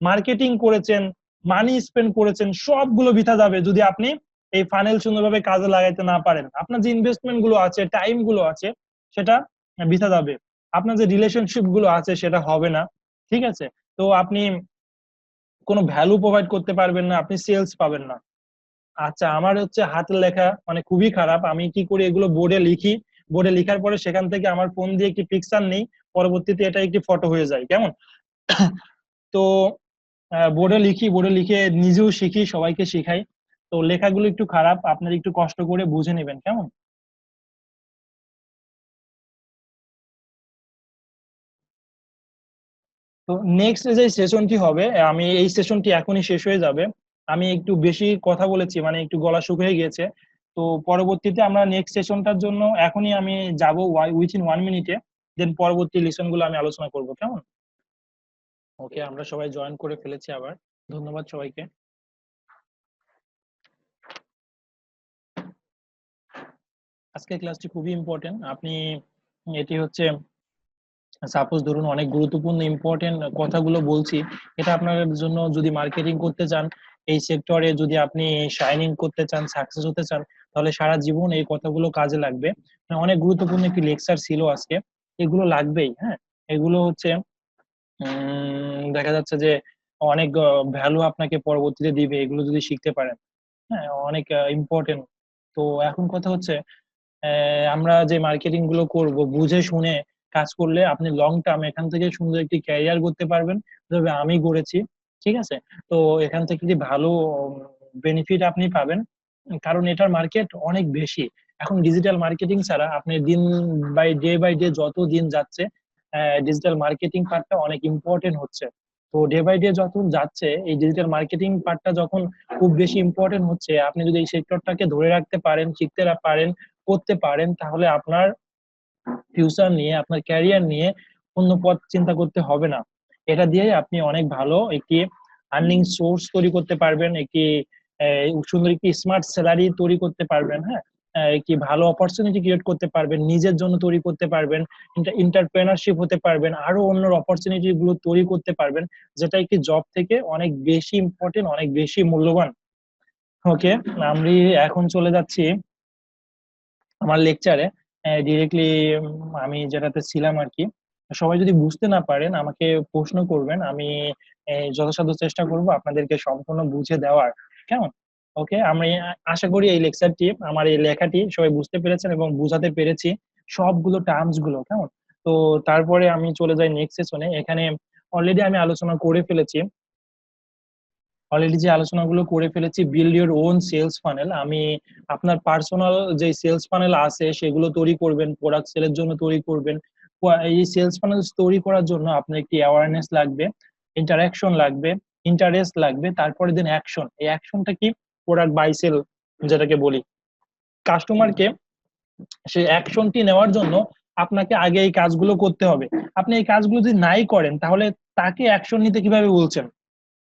মার্কেটিং করেছেন, মানি স্পেন্ড করেছেন, সবগুলো বৃথা যাবে যদি আপনি এই ফানেল সুন্দরভাবে কাজে লাগাইতে না পারেন। আপনার যে ইনভেস্টমেন্ট গুলো আছে, টাইম গুলো আছে, সেটা বৃথা যাবে। আপনার যে রিলেশনশিপ গুলো আছে সেটা হবে না। ঠিক আছে, তো আপনি কোনো ভ্যালু প্রোভাইড করতে পারবেন না, আপনি সেলস পাবেন না। আচ্ছা, আমার হচ্ছে হাতের লেখা মানে খুবই খারাপ। আমি কি করি, এগুলো বোর্ডে লিখি, বোর্ডে লিখার পরে সেখান থেকে আমার ফোন দিয়ে একটি পিকচার নেই, পরবর্তীতে এটা একটি ফটো হয়ে যায়, কেমন? তো বোর্ডে লিখি, বোর্ডে লিখে নিজেও শিখি, সবাইকে শিখাই। তো লেখাগুলো একটু খারাপ, আপনারা একটু কষ্ট করে বুঝে নেবেন, কেমন? তো নেক্সট যে সেশনটি হবে, আমি এই সেশনটি এখনই শেষ হয়ে যাবে। আমি একটু বেশি কথা বলেছি, মানে একটু গলা শুকিয়ে গিয়েছে। তো পরবর্তীতে আমরা নেক্সট সেশনটার জন্য এখনই আমি যাব উইথিন 1 মিনিটে, দেন পরবর্তী লেসন গুলো আমি আলোচনা করব, কেমন? ওকে, আমরা সবাই জয়েন করে ফেলেছি আবার। ধন্যবাদ সবাইকে। আজকের ক্লাসটি খুবই ইম্পর্টেন্ট। আপনি এটি হচ্ছে, সাপোজ ধরুন অনেক গুরুত্বপূর্ণ ইম্পর্টেন্ট কথাগুলো বলছি, এটা আপনার জন্য যদি মার্কেটিং করতে চান, এই সেক্টরে যদি আপনি শাইনিং করতে চান, সাকসেস হতে চান, তাহলে সারা জীবন এই কথাগুলো কাজে লাগবে। অনেক গুরুত্বপূর্ণ একটি লেকচার ছিল আজকে, এগুলো লাগবেই। হ্যাঁ, এগুলো হচ্ছে দেখা যাচ্ছে যে অনেক ভ্যালু আপনাকে পরবর্তীতে দিবে এগুলো যদি শিখতে পারেন। হ্যাঁ, অনেক ইম্পর্টেন্ট। তো এখন কথা হচ্ছে, আমরা যে মার্কেটিং গুলো করব বুঝে শুনে কাজ করলে আপনি লং টার্ম এখান থেকে সুন্দর একটি ক্যারিয়ার করতে পারবেন, যেভাবে আমি করেছি। ঠিক আছে, তো এখান থেকে একটি ভালো বেনিফিট আপনি পাবেন, কারণ এটার মার্কেট অনেক বেশি। এখন ডিজিটাল মার্কেটিং ছাড়া আপনি বাই ডে যত দিন যাচ্ছে, ডিজিটাল মার্কেটিং পার্টটা অনেক ইম্পর্টেন্ট হচ্ছে। তো ডে বাই ডে যখন যাচ্ছে, এই ডিজিটাল মার্কেটিং পার্টটা যখন খুব বেশি ইম্পর্টেন্ট হচ্ছে, আপনি যদি এই সেক্টরটাকে ধরে রাখতে পারেন, শিখতে পারেন, করতে পারেন, তাহলে আপনার ফিউচার নিয়ে, আপনার ক্যারিয়ার নিয়ে অন্য পথ চিন্তা করতে হবে না। এটা দিয়ে আপনি অনেক ভালো একটি আর্নিং সোর্স তৈরি করতে পারবেন, একটি সুন্দর একটি স্মার্ট স্যালারি তৈরি করতে পারবেন। হ্যাঁ, একটি ভালো অপরচুনিটি ক্রিয়েট করতে পারবেন, নিজের জন্য তৈরি করতে পারবেন, এন্টারপ্রেনারশিপ হতে পারবেন, আরো অন্য অপরচুনিটি গুলো তৈরি করতে পারবেন, যেটা একটি জব থেকে অনেক বেশি ইম্পর্টেন্ট, অনেক বেশি মূল্যবান। ওকে, আমি এখন চলে যাচ্ছি আমার লেকচারে ডিরেক্টলি, আমি যেটাতে ছিলাম আর কি। সবাই যদি বুঝতে না পারেন আমাকে প্রশ্ন করবেন, আমি যথাসাধ্য চেষ্টা করব আপনাদেরকে সম্পূর্ণ বুঝে দেওয়ার, কেমন? ওকে, আমি আশা করি এই লেকচারটি, আমার এই লেখাটি সবাই বুঝতে পেরেছেন এবং বুঝাতে পেরেছি সবগুলো টার্মস গুলো, কেমন? তো তারপরে আমি চলে যাই নেক্সট সেশনে। এখানে অলরেডি আমি আলোচনা করে ফেলেছি, অলরেডি যে আলোচনাগুলো করে ফেলেছি, build your own sales funnel. আমি আপনার পার্সোনাল যে সেলস ফানেল আছে সেগুলো তৈরি করবেন, প্রোডাক্ট সেলের জন্য তৈরি করবেন। এই সেলস ফানেল তৈরি করার জন্য আপনার একটি অ্যাওয়ারনেস লাগবে, ইন্টারাকশন লাগবে, ইন্টারেস্ট লাগবে, তারপরে দেন অ্যাকশন। এই অ্যাকশনটা কি? প্রোডাক্ট বাই সেল যেটাকে বলি। কাস্টমারকে সেই অ্যাকশনটি নেওয়ার জন্য আপনাকে আগে এই কাজগুলো করতে হবে। আপনি এই কাজগুলো যদি নাই করেন তাহলে তাকে অ্যাকশন নিতে কিভাবে বলছেন?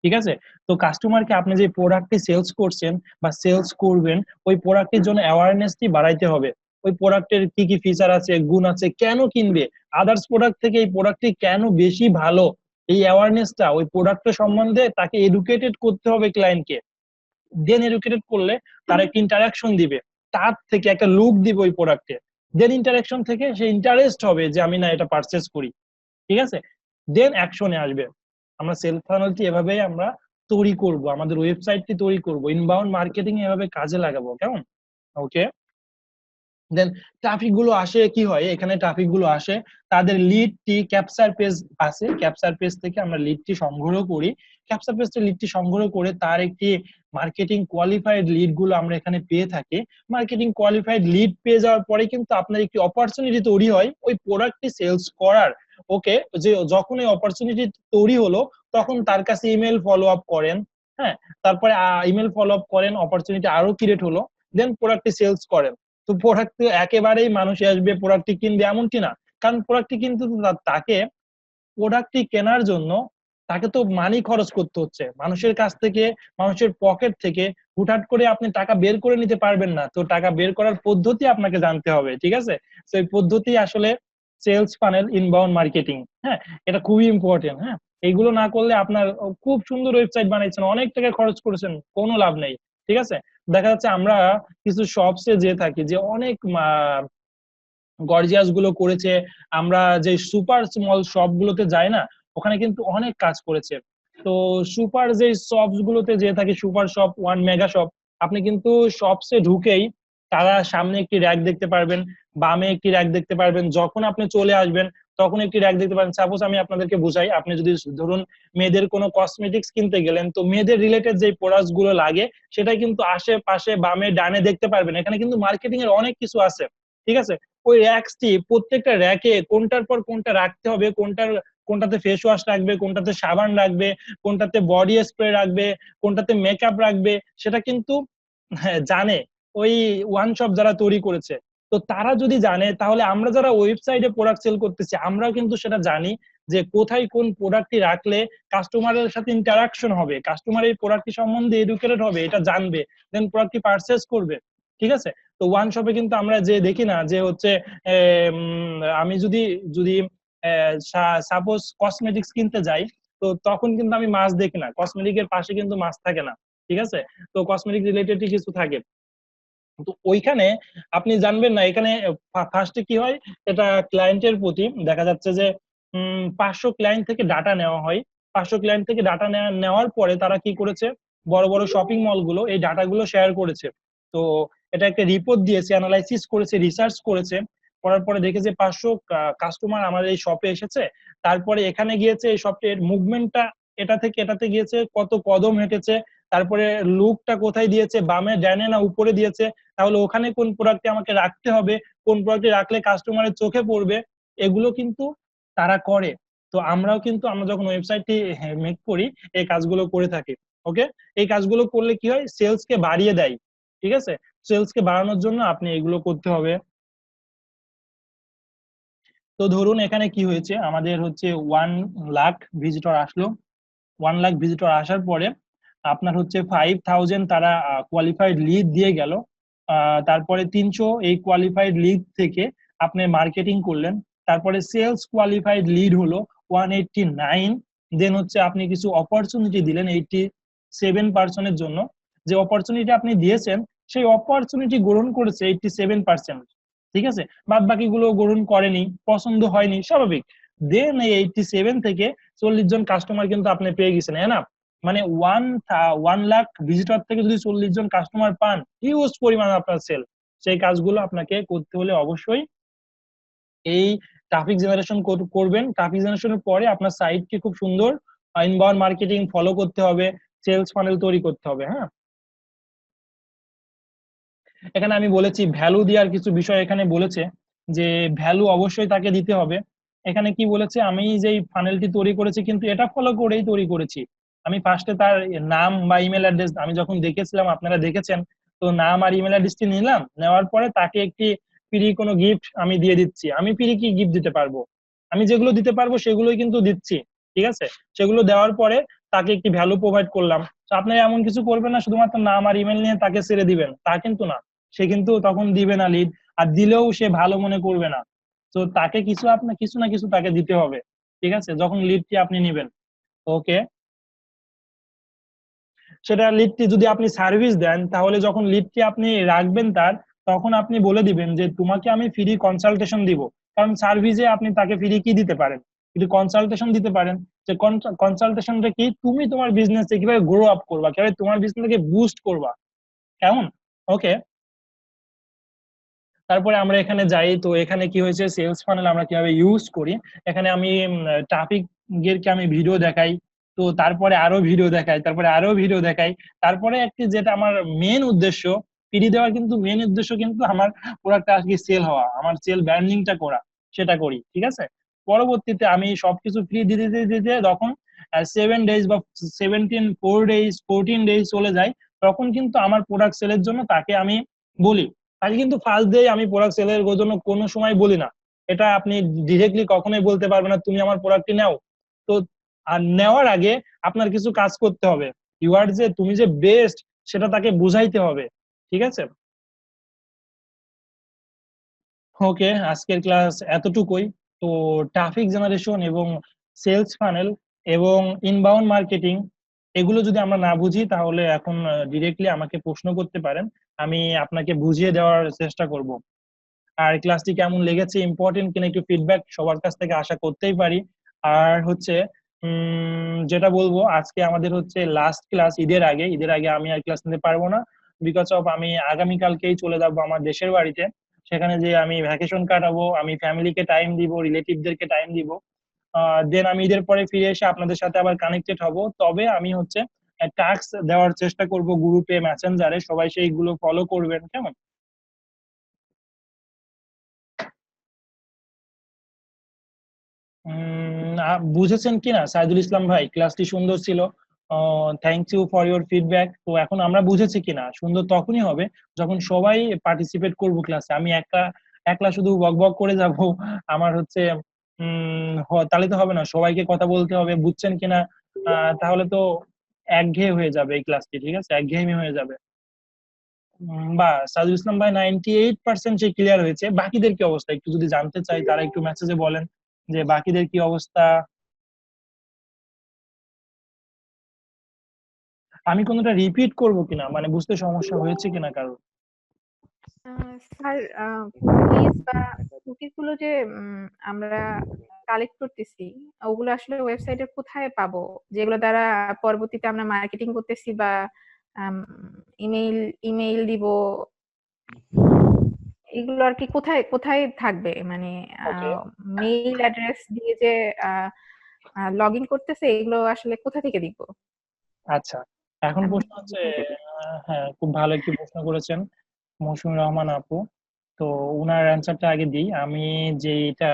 ঠিক আছে, তো কাস্টমারকে আপনি যে প্রোডাক্টটি সেলস করছেন বা সেলস করবেন, ওই প্রোডাক্টের জন্য অ্যাওয়ারনেসটি বাড়াইতে হবে। ওই প্রোডাক্টের কি কি ফিচার আছে, গুণ আছে, কেন কিনবে, আদার্স প্রোডাক্ট থেকে এই প্রোডাক্টটি কেন বেশি ভালো, এই অ্যাওয়ারনেসটা ওই প্রোডাক্টের সম্বন্ধে তাকে এডুকেটেড করতে হবে ক্লায়েন্টকে। দেন এডুকেটেড করলে তার একটা ইন্টারাকশন দিবে, তার থেকে একটা লুক দিবে ওই প্রোডাক্টে, দেন ইন্টারাকশন থেকে সে ইন্টারেস্ট হবে যে আমি না এটা পারচেস করি। ঠিক আছে, দেন অ্যাকশনে আসবে। আমরা সেলস ফানেলটি এভাবেই আমরা তৈরি করব, আমাদের ওয়েবসাইটটি তৈরি করব, ইনবাউন্ড মার্কেটিং এভাবে কাজে লাগাবো, কেমন? ওকে। দেন ট্রাফিক গুলো আসে কি হয়, এখানে ট্রাফিক গুলো আসে তাদের লিডটি ক্যাপচার পেজ আছে, ক্যাপচার পেজ থেকে আমরা লিডটি সংগ্রহ করি, ক্যাপচার পেজ থেকে লিডটি সংগ্রহ করে তার একটি মার্কেটিং কোয়ালিফাইড লিড গুলো আমরা এখানে পেয়ে থাকি। মার্কেটিং কোয়ালিফাইড লিড পেয়ে যাওয়ার পরে কিন্তু আপনার একটি অপরচুনিটি তৈরি হয় ওই প্রোডাক্টটি সেলস করার। ওকে, যে যখন এই অপরচুনিটি তৈরি হলো তখন তার কাছে ইমেল ফলো আপ করেন, হ্যাঁ, তারপরে ইমেল ফলো আপ করেন, অপরচুনিটি আরো ক্রিয়েট হলো, দেন প্রোডাক্টটি সেলস করেন। তো প্রোডাক্ট একেবারেই মানুষ আসবে প্রোডাক্টটি কিনবে এমনটি না, কারণ প্রোডাক্টটি কিন্তু তাকে প্রোডাক্টটি কেনার জন্য তাকে তো মানি খরচ করতে হচ্ছে মানুষের কাছ থেকে, মানুষের পকেট থেকে হুটহাট করে আপনি টাকা বের করে নিতে পারবেন না, তো টাকা বের করার পদ্ধতি আপনাকে জানতে হবে, ঠিক আছে? তো এই পদ্ধতি আসলে সেলস ফানেল ইনবাউন্ড মার্কেটিং, হ্যাঁ, এটা খুবই ইম্পর্টেন্ট। হ্যাঁ, এইগুলো না করলে আপনার খুব সুন্দর ওয়েবসাইট বানাইছেন, অনেক টাকা খরচ করেছেন, কোনো লাভ নেই, ঠিক আছে? দেখা যাচ্ছে আমরা কিছু শপসে যে থাকি যে অনেক গর্জিয়াস গুলো করেছে, আমরা যে সুপার স্মল শপ গুলোতে যাই না, ওখানে কিন্তু অনেক কাজ করেছে। তো সুপার যে শপস গুলোতে যে থাকি, super shop, one mega shop, আপনি কিন্তু শপসে ঢুকেই তারা সামনে একটি র্যাক দেখতে পারবেন, বামে একটি র্যাক দেখতে পারবেন, যখন আপনি চলে আসবেন তখন একটি র্যাক দেখতে পারবেন। সাপোজ আমি আপনাদেরকে বুঝাই, আপনি যদি ধরুন মেয়েদের কোনো কসমেটিক্স কিনতে গেলেন, তো মেয়েদের রিলেটেড যে প্রোডাক্টস গুলো লাগে সেটা কিন্তু আশেপাশে বামে ডানে দেখতে পারবেন, এখানে কিন্তু মার্কেটিং এর অনেক কিছু আছে, ঠিক আছে? ওই র্যাকসটি প্রত্যেকটা র্যাকে কোনটার পর কোনটা রাখতে হবে, কোনটাতে ফেস ওয়াশ রাখবে, কোনটাতে সাবান রাখবে, কোনটাতে বডি স্প্রে রাখবে, কোনটাতে মেকআপ রাখবে, সেটা কিন্তু জানে ওই ওয়ান শপ যারা তৈরি করেছে। তো তারা যদি জানে, তাহলে আমরা যারা ওয়েবসাইটে প্রোডাক্ট সেল করতেছি আমরাও কিন্তু সেটা জানি যে কোথায় কোন প্রোডাক্টটি রাখলে কাস্টমারের সাথে ইন্টারাকশন হবে, কাস্টমার এই প্রোডাক্টটি সম্বন্ধে এডুকেটেড হবে, এটা জানবে, দেন প্রোডাক্টটি পারচেজ করবে, ঠিক আছে? তো ওয়ান শপে কিন্তু আমরা যে দেখি না যে হচ্ছে আমি যদি যদি সাপোজ কসমেটিক্স কিনতে যাই, তো তখন কিন্তু আমি মাছ দেখি না, কসমেটিকের পাশে কিন্তু মাছ থাকে না, ঠিক আছে? তো কসমেটিক রিলেটেড কিছু থাকে, তো ওইখানে আপনি জানবেন না, এখানে ফার্স্টে কি হয়, এটা ক্লায়েন্টের প্রতি দেখা যাচ্ছে যে 500 ক্লায়েন্ট থেকে ডাটা নেওয়া হয়, 500 ক্লায়েন্ট থেকে ডাটা নেওয়ার পরে তারা কি করেছে, বড় বড় শপিং মল গুলো এই ডাটাগুলো শেয়ার করেছে। তো এটা একটা রিপোর্ট দিয়েছে, অ্যানালাইসিস করেছে, রিসার্চ করেছে, করার পরে দেখেছে 500 কাস্টমার আমাদের এই শপে এসেছে, তারপরে এখানে গিয়েছে, এই শপের মুভমেন্টটা এটা থেকে এটাতে গিয়েছে, কত কদম হেঁটেছে, তারপরে লুকটা কোথায় দিয়েছে, বামে ডানে না উপরে দিয়েছে, তাহলে ওখানে কোন প্রোডাক্টটি আমাকে রাখতে হবে, কোন প্রোডাক্টটি রাখলে কাস্টমারের চোখে পড়বে, এগুলো কিন্তু তারা করে। তো আমরাও কিন্তু আমরা যখন ওয়েবসাইটটি মেক করি এই কাজগুলো করে থাকি। ওকে, এই কাজগুলো করলে কি হয়, সেলস কে বাড়িয়ে দেয়, ঠিক আছে? সেলস কে বাড়ানোর জন্য আপনি এগুলো করতে হবে। তো ধরুন এখানে কি হয়েছে, আমাদের হচ্ছে 1 লাখ ভিজিটর আসলো, 1 লাখ ভিজিটর আসার পরে আপনার হচ্ছে 5,000 তারা কোয়ালিফাইড লিড দিয়ে গেল, তারপরে 300 এই কোয়ালিফাইড লিড থেকে আপনি মার্কেটিং করলেন, তারপরে সেলস কোয়ালিফাইড লিড হলো 189, দেন হচ্ছে আপনি কিছু অপরচুনিটি দিলেন 87% জন্য, যে অপরচুনিটি আপনি দিয়েছেন সেই অপরচুনিটি গ্রহণ করেছে 87%, ঠিক আছে? বাদ বাকিগুলো গ্রহণ করেনি, পছন্দ হয়নি, স্বাভাবিক। দেন এই 87 থেকে 40 জন কাস্টমার কিন্তু আপনি পেয়ে গেছেন, হ্যাঁ না? মানে 1 লাখ ভিজিটর থেকে যদি 40 জন কাস্টমার পান, হিউজ পরিমাণ আপনার সেল। সেই কাজগুলো আপনাকে করতে হলে অবশ্যই এই ট্রাফিক জেনারেশন করবেন, ট্রাফিক জেনারেশনের পরে আপনার সাইটকে খুব সুন্দর ইনবাউন্ড মার্কেটিং ফলো করতে হবে, সেলস ফানেল তৈরি করতে হবে। হ্যাঁ, এখানে আমি বলেছি ভ্যালু দেওয়ার কিছু বিষয় এখানে বলেছে, যে ভ্যালু অবশ্যই তাকে দিতে হবে। এখানে কি বলেছে, আমি যেই ফানেলটি তৈরি করেছি কিন্তু এটা ফলো করেই তৈরি করেছি। আমি ফার্স্টে তার নাম বা ইমেল অ্যাড্রেস আমি যখন দেখেছিলাম, আপনারা দেখেছেন, তো নাম আর ইমেল অ্যাড্রেসটি নিলাম, নেওয়ার পরে তাকে একটি ফ্রি কোনো গিফট আমি দিয়ে দিচ্ছি। আমি ফ্রি কি গিফট দিতে পারবো, আমি যেগুলো দিতে পারবো সেগুলোই কিন্তু দিচ্ছি, ঠিক আছে? সেগুলো দেওয়ার পরে তাকে একটি ভ্যালু প্রোভাইড করলাম। তো আপনি এমন কিছু করবেন না শুধুমাত্র নাম আর ইমেল নিয়ে তাকে ছেড়ে দিবেন, তা কিন্তু না, সে কিন্তু তখন দিবে না লিড, আর দিলেও সে ভালো মনে করবে না। তো তাকে কিছু আপনার কিছু না কিছু তাকে দিতে হবে, ঠিক আছে, যখন লিডটি আপনি নেবেন। ওকে, সেটা লিডটি যদি আপনি সার্ভিস দেন, তাহলে যখন লিডটি আপনি রাখবেন তার, তখন আপনি বলে দিবেন যে তোমাকে আমি ফ্রি কনসালটেশন দিব, কারণ সার্ভিসে আপনি তাকে ফ্রি কি দিতে পারেন, কিন্তু কনসালটেশন দিতে পারেন। যে কনসালটেশনটা কি, তুমি তোমার বিজনেসে কিভাবে গ্রো আপ করবা, কিভাবে তোমার বিজনেসকে বুস্ট করবা, কেমন? ওকে, তারপরে আমরা এখানে যাই। তো এখানে কি হয়েছে, সেলস ফানেল আমরা কিভাবে ইউজ করি, এখানে আমি ট্রাফিক এরকে আমি ভিডিও দেখাই, তো তারপরে আরো ভিডিও দেখাই, তারপরে আরো ভিডিও দেখাই, তারপরে একটি যেটা আমার মেন উদ্দেশ্য, ফ্রি দেওয়ার কিন্তু মেন উদ্দেশ্য কিন্তু আমার প্রোডাক্টটা আজকে সেল হওয়া, আমার সেল ব্র্যান্ডিংটা করা, সেটা করি, ঠিক আছে। পরবর্তীতে আমি সবকিছু ফ্রি দিতে দিতে দিতে তখন 7 ডেজ বা 4 ডেজ 14 ডেজ চলে যায়, তখন কিন্তু আমার প্রোডাক্ট সেলের জন্য তাকে আমি বলি। তাকে কিন্তু ফার্স্ট ডে আমি প্রোডাক্ট সেলের জন্য কোনো সময় বলি না, এটা আপনি ডিরেক্টলি কখনোই বলতে পারবেন না তুমি আমার প্রোডাক্টটি নাও। তো আর নেওয়ার আগে আপনার কিছু কাজ করতে হবে, ইউ আর যে তুমি যে বেস্ট সেটা তাকে বুঝাইতে হবে, ঠিক আছে। ওকে, আজকের ক্লাস এতটুকুই। তো ট্রাফিক জেনারেশন এবং সেলস ফানেল এবং ইনবাউন্ড মার্কেটিং, এগুলো যদি আমরা না বুঝি তাহলে এখন ডিরেক্টলি আমাকে প্রশ্ন করতে পারেন, আমি আপনাকে বুঝিয়ে দেওয়ার চেষ্টা করব। আর ক্লাসটি কেমন লেগেছে, ইম্পর্টেন্ট কিনা একটু ফিডব্যাক সবার কাছ থেকে আশা করতেই পারি। আর হচ্ছে যেটা বলবো, আজকে আমাদের হচ্ছে লাস্ট ক্লাস, ঈদের আগে আমি আর ক্লাস নিতে পারবো না, বিকজ অফ আমি আগামীকালকেই চলে যাবো আমার দেশের বাড়িতে। সেখানে যে আমি ভ্যাকেশন কাটাবো, আমি ফ্যামিলিকে টাইম দিব, রিলেটিভদেরকে টাইম দিব। দেন আমি ঈদের পরে ফিরে এসে আপনাদের সাথে আবার কানেক্টেড হব, তবে আমি হচ্ছে টাস্ক দেওয়ার চেষ্টা করব গ্রুপে, মেসেঞ্জারে, সবাই সেইগুলো ফলো করবেন, কেমন? বুঝেছেন কিনা সাইদুল ইসলাম ভাই, ক্লাসটি সুন্দর ছিল। Thank you for your feedback. তো এখন আমরা বুঝেছি কিনা, সুন্দর তখনই হবে যখন সবাই পার্টিসিপেট করব ক্লাসে, আমি একলা একলা শুধু বক বক করে যাব, আমার হচ্ছে তাহলে তো হবে না, সবাইকে কথা বলতে হবে, বুঝছেন কিনা? তাহলে তো একঘেয়ে হয়ে যাবে এই ক্লাসটি, ঠিক আছে, একঘেয়েমি হয়ে যাবে। বা সাইদুল ইসলাম ভাই 98% সে ক্লিয়ার হয়েছে, বাকিদের কি অবস্থা একটু যদি জানতে চাই, তারা একটু মেসেজে বলেন যে বাকিদের কি অবস্থা। আমি কোনোটা রিপিট করব কিনা, মানে বুঝতে সমস্যা হয়েছে কিনা কারো? স্যার, কুকিজ বা কুকিজ গুলো যে আমরা কালেক্ট করতেছি, ওগুলো আসলে ওয়েবসাইটে কোথায় পাবো, যেগুলো দ্বারা পরবর্তীতে আমরা মার্কেটিং করতেছি বা ইমেইল ইমেইল দিব, এগুলো আর কি কোথায় কোথায় থাকবে, মানে ওকে, মেইল অ্যাড্রেস দিয়ে যে লগ ইন করতেছে, এগুলো আসলে কোথা থেকে দিব? আচ্ছা, এখন আমি প্রশ্ন হচ্ছে, হ্যাঁ খুব ভালো একটি প্রশ্ন করেছেন মৌসুমী রহমান আপু। তো উনার অ্যান্সারটা আগে দিই আমি, যেটা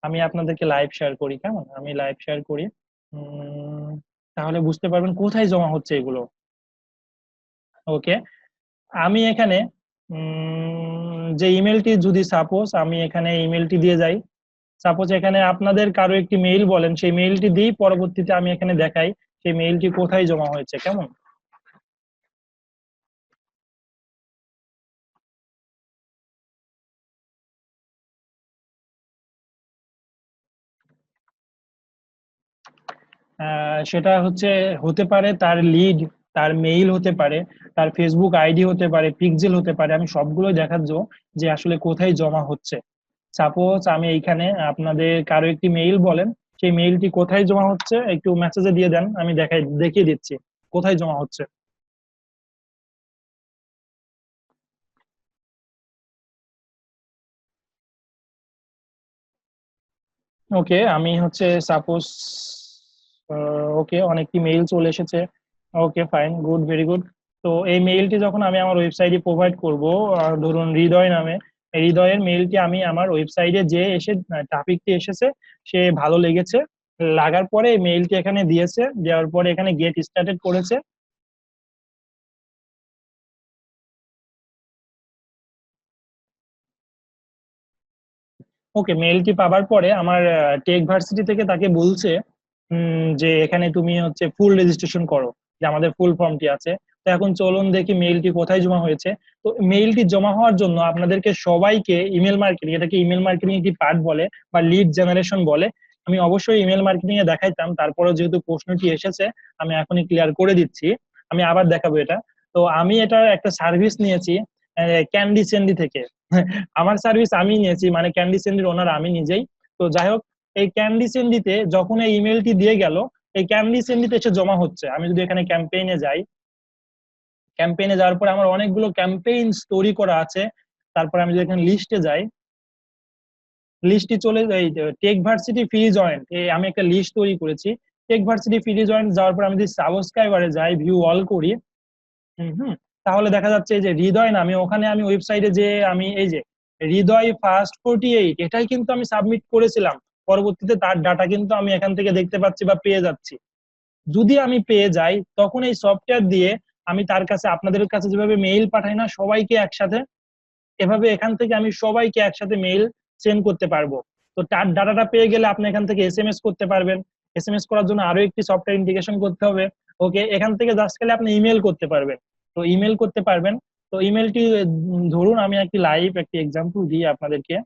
আমি আপনাদেরকে লাইভ শেয়ার করি, কেমন, আমি লাইভ শেয়ার করি। উম, তাহলে বুঝতে পারবেন কোথায় জমা হচ্ছে এগুলো। ওকে, আমি এখানে যে ইমেলটি, যদি সাপোজ আমি এখানে ইমেলটি দিয়ে যাই, সাপোজ এখানে আপনাদের কারো একটি মেইল বলেন, সেই মেইলটি দিই, পরবর্তীতে আমি এখানে দেখাই সেই মেইলটি কোথায় জমা হয়েছে, কেমন? সেটা হচ্ছে, হতে পারে তার লিড, তার মেইল হতে পারে, তার ফেসবুক আইডি হতে পারে, পিক্সেল হতে পারে, আমি সবগুলোই দেখাচ্ছ যে আসলে কোথায় জমা হচ্ছে। সাপোজ আমি এইখানে আপনাদের কারো একটি মেইল বলেন, সেই মেইলটি কোথায় জমা হচ্ছে একটু মেসেজে দিয়ে দেন, আমি দেখিয়ে দিচ্ছি কোথায় জমা হচ্ছে। ওকে, আমি হচ্ছে সাপোজ, ওকে, অনেকটি মেইল চলে এসেছে। Okay fine, good, very good. তো এই মেইলটি যখন আমি আমার ওয়েবসাইটে প্রোভাইড করব, ধরুন হৃদয় নামে, এই হৃদয়ের মেইলটি আমি আমার ওয়েবসাইটে যে এসে টপিকটি এসেছে, সে ভালো লেগেছে, লাগার পরে এই মেইলটি এখানে দিয়েছে, দেওয়ার পরে এখানে গেট স্টার্টেড করেছে। ওকে, মেইলটি পাবার পরে আমার টেক ভার্সিটি থেকে তাকে বলছে যে এখানে তুমি হচ্ছে ফুল রেজিস্ট্রেশন করো, যে আমাদের ফুল ফর্মটি আছে। তো এখন চলুন দেখি মেইলটি কোথায় জমা হয়েছে। তো মেইলটি জমা হওয়ার জন্য আপনাদেরকে সবাইকে ইমেল মার্কেটিং, এটাকে ইমেল মার্কেটিং একটি পার্ট বলে বা লিড জেনারেশন বলে, আমি অবশ্যই ইমেল মার্কেটিং এ দেখাইতাম, তারপরে যেহেতু প্রশ্নটি এসেছে আমি এখনই ক্লিয়ার করে দিচ্ছি, আমি আবার দেখাবো এটা। তো আমি এটা একটা সার্ভিস নিয়েছি ক্যান্ডি স্যান্ডি থেকে আমার সার্ভিস আমি নিয়েছি, মানে ক্যান্ডি স্যান্ডির ওনার আমি নিজেই। তো যাই হোক, এই ক্যান্ডি সেন্ডিতে যখন এই ইমেলটি দিয়ে গেল, এই ক্যান্ডি সেন্ডিতে এসে জমা হচ্ছে। আমি যদি এখানে ক্যাম্পেইনে যাই, ক্যাম্পেইনে যাওয়ার পরে আমার অনেকগুলো ক্যাম্পেইন তৈরি করা আছে। তারপর আমি যদি এখানে লিস্টে যাই, লিস্টে চলে যাই, টেক ভার্সিটি ফ্রি জয়েন্ট, আমি একটা লিস্ট তৈরি করেছি। টেক ভার্সিটি ফ্রি জয়েন্ট যাওয়ার পর আমি যদি সাবস্ক্রাইবারে যাই, ভিউ অল করি, হুম হুম, তাহলে দেখা যাচ্ছে এই যে হৃদয় নামে ওখানে আমি ওয়েবসাইটে যে আমি এই যে হৃদয় ফার্স্ট 48 এটাই কিন্তু আমি সাবমিট করেছিলাম। পরবর্তীতে তার ডাটা কিন্তু আমি এখান থেকে দেখতে পাচ্ছি বা পেয়ে যাচ্ছি। যদি আমি পেয়ে যাই তখন এই সফটওয়্যার দিয়ে আমি তার কাছে, আপনাদের কাছে যেভাবে মেইল পাঠাই না সবাইকে একসাথে, এভাবে এখান থেকে আমি সবাইকে একসাথে মেইল সেন্ড করতে পারবো। তো তার ডাটাটা পেয়ে গেলে আপনি এখান থেকে এসএমএস করতে পারবেন। এসএমএস করার জন্য আরো একটি সফটওয়্যার ইন্টিগ্রেশন করতে হবে। ওকে, এখান থেকে জাস্ট খালি আপনি ইমেল করতে পারবেন। তো ইমেল করতে পারবেন। তো ইমেলটি ধরুন আমি একটি লাইভ একটি এক্সাম্পল দিই আপনাদেরকে।